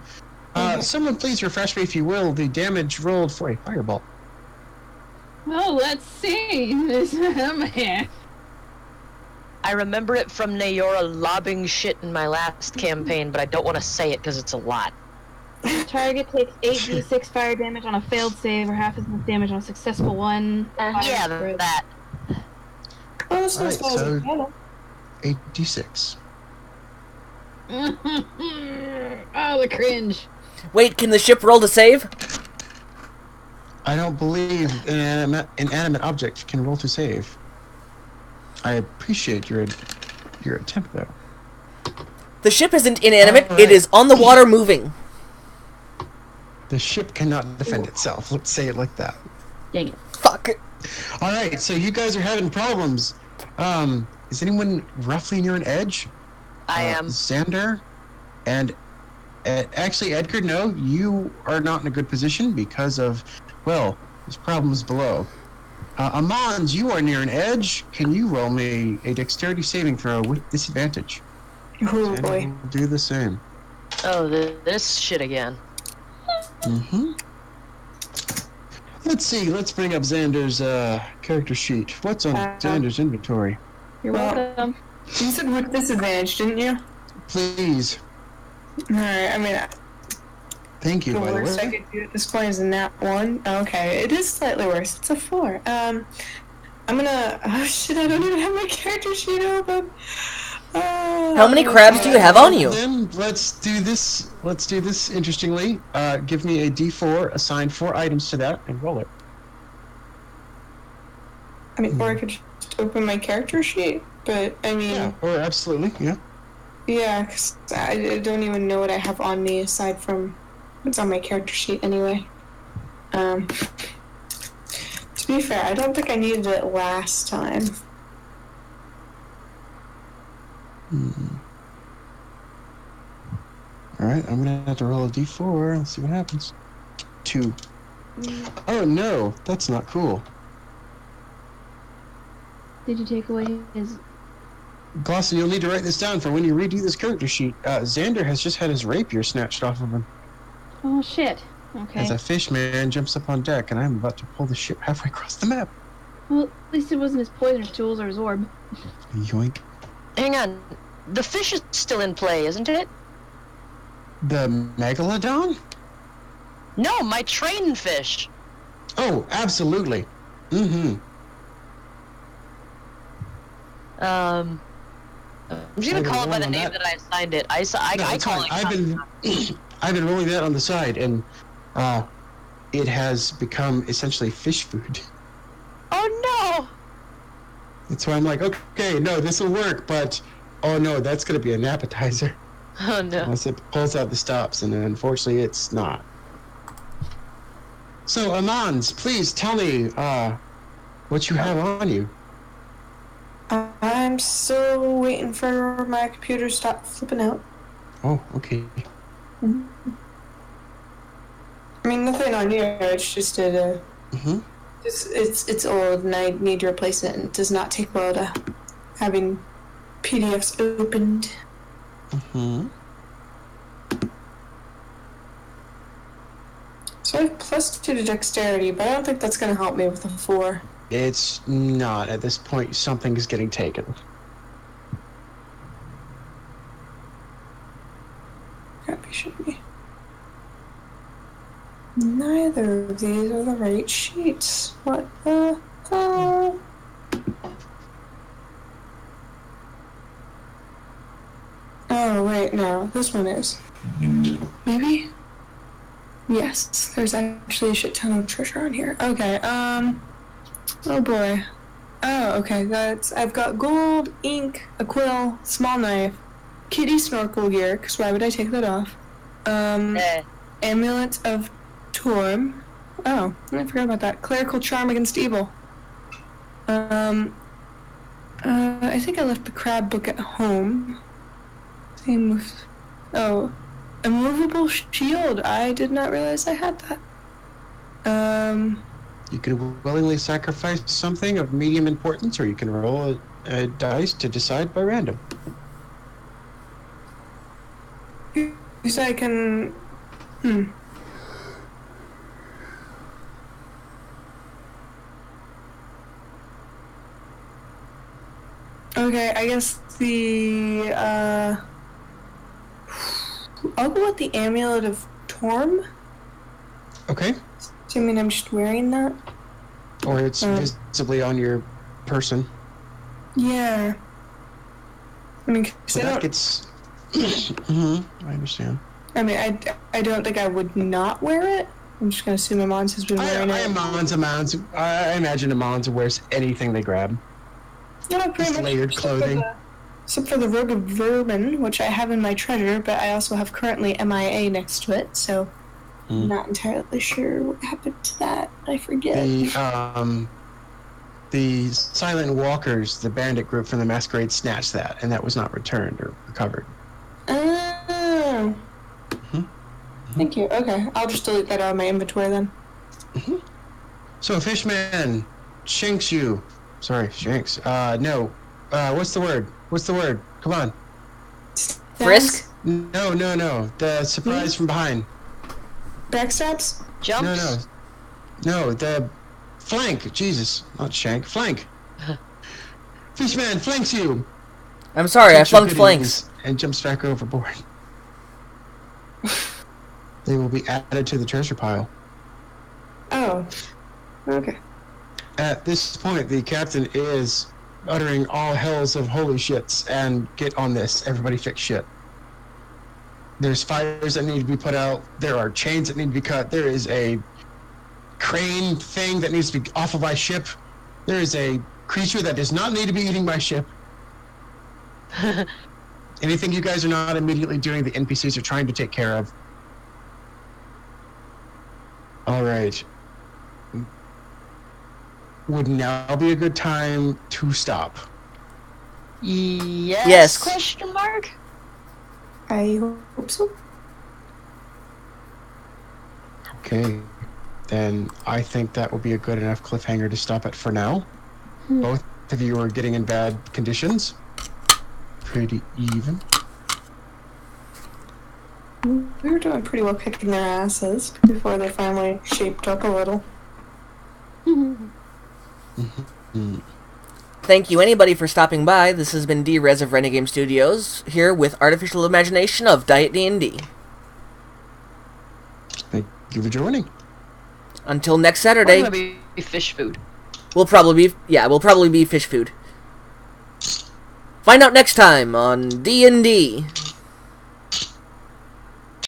Okay. Someone please refresh me, if you will, the damage rolled for a fireball. Oh, let's see. I remember it from Naora lobbing shit in my last campaign, but I don't want to say it because it's a lot. Target takes 8d6 fire damage on a failed save, or half as much damage on a successful one. Yeah, that. Oh, this Alright, one's so- so... 8d6. Oh, the cringe. Wait, can the ship roll to save? I don't believe an inanimate object can roll to save. I appreciate your attempt, though. The ship isn't inanimate, Alright. it is on the water moving. The ship cannot defend itself. Let's say it like that. Dang it. Fuck. All right, so you guys are having problems. Is anyone roughly near an edge? I am. Xander, and actually, Edgar, no, you are not in a good position because of, well, there's problems below. Amons, you are near an edge. Can you roll me a dexterity saving throw with disadvantage? Oh Xander boy. will do the same. Oh, this shit again. Mm-hmm. Let's see. Let's bring up Xander's character sheet. What's on Xander's inventory? You're Well- welcome. You said with disadvantage, didn't you? Please. Alright, I mean, Thank you, the by the worst I way. could do at this point is a nat 1. Okay, it is slightly worse. It's a 4. I'm gonna. Oh shit, I don't even have my character sheet open. How many crabs do you have on you? Then let's do this. Let's do this interestingly. Give me a D4, assign 4 items to that, and roll it. I mean, or I could just open my character sheet, but I mean, Yeah, or absolutely, yeah. yeah, 'cause I don't even know what I have on me aside from what's on my character sheet anyway. To be fair, I don't think I needed it last time. Alright, I'm gonna have to roll a D4. Let's see what happens. 2. Oh no, that's not cool. Did you take away his? Glosson, you'll need to write this down for when you redo this character sheet. Xander has just had his rapier snatched off of him. Oh shit. Okay. As a fish man jumps up on deck, and I'm about to pull the ship halfway across the map. Well, at least it wasn't his poisonous tools or his orb. Yoink. Hang on. The fish is still in play, isn't it? The Megalodon? No, my train fish. Oh, absolutely. Mm-hmm. I'm just gonna Hold call on, it by the on name that. that I signed it. I No, call it's it. fine. I've been rolling that on the side, and it has become essentially fish food. Oh That's why I'm like, okay, no, this will work, but oh no, that's gonna be an appetizer no! Oh no! unless it pulls out the stops, and unfortunately, it's not. So, Amans, please tell me what you have on you. I'm still waiting for my computer to stop flipping out. Oh, okay. I mean, nothing on you. It's just Mm-hmm. it's old, and I need to replace it. And it does not take well to having PDFs opened. Mm-hmm. So I have +2 to dexterity, but I don't think that's going to help me with a 4. It's not. At this point, something is getting taken. Crap, you should be. Neither of these are the right sheets. What the hell? Oh, wait, no. This one is. Maybe? Yes, there's actually a shit ton of treasure on here. Okay, oh boy. Oh, okay, I've got gold, ink, a quill, small knife, kitty snorkel gear, because why would I take that off? Amulet of Torm. Oh, I forgot about that. Clerical charm against evil. I think I left the crab book at home. Same with... Oh, immovable shield. I did not realize I had that. You can willingly sacrifice something of medium importance, or you can roll a dice to decide by random. You said I can... Okay, I guess the, I'll go with the Amulet of Torm. Okay. Do you mean I'm just wearing that? Or it's visibly on your person. Yeah. I mean, 'cause So I that don't, gets... I understand. I mean, I don't think I would not wear it. I'm just gonna assume Amons has been wearing it. I imagine Amons wears anything they grab. No, pretty Just much. layered clothing. Except for the Rogue of Vermin, which I have in my treasure, but I also have currently MIA next to it, so I'm not entirely sure what happened to that. I forget. The Silent Walkers, the bandit group from the Masquerade, snatched that, and that was not returned or recovered. Oh. Thank you. Okay, I'll just delete that out of my inventory then. So, Fishman, Shanks you. Sorry, Shanks. No. What's the word? What's the word? Come on. Frisk? No. The surprise from behind. Backstabs? Jumps. No. No, the flank. Jesus, not shank. Flank. Fishman flanks you. I'm sorry, I Takes your flunked goodies flanks. and jumps back overboard. They will be added to the treasure pile. Oh. Okay. At this point, the captain is uttering all hells of holy shits and get on this. Everybody fix shit. There's fires that need to be put out. There are chains that need to be cut. There is a crane thing that needs to be off of my ship. There is a creature that does not need to be eating my ship. Anything you guys are not immediately doing, the NPCs are trying to take care of. All right. Would now be a good time to stop. Yes? Yes. Question mark? I hope so. Okay. Then I think that will be a good enough cliffhanger to stop it for now. Both of you are getting in bad conditions. Pretty even. We were doing pretty well kicking their asses before they finally shaped up a little. Thank you, anybody, for stopping by. This has been D-Rez of Renegame Studios, here with Artificial Imagination of Diet D&D. Thank you for joining. Until next Or Saturday, maybe fish food. we'll probably be fish food. Find out next time on D&D.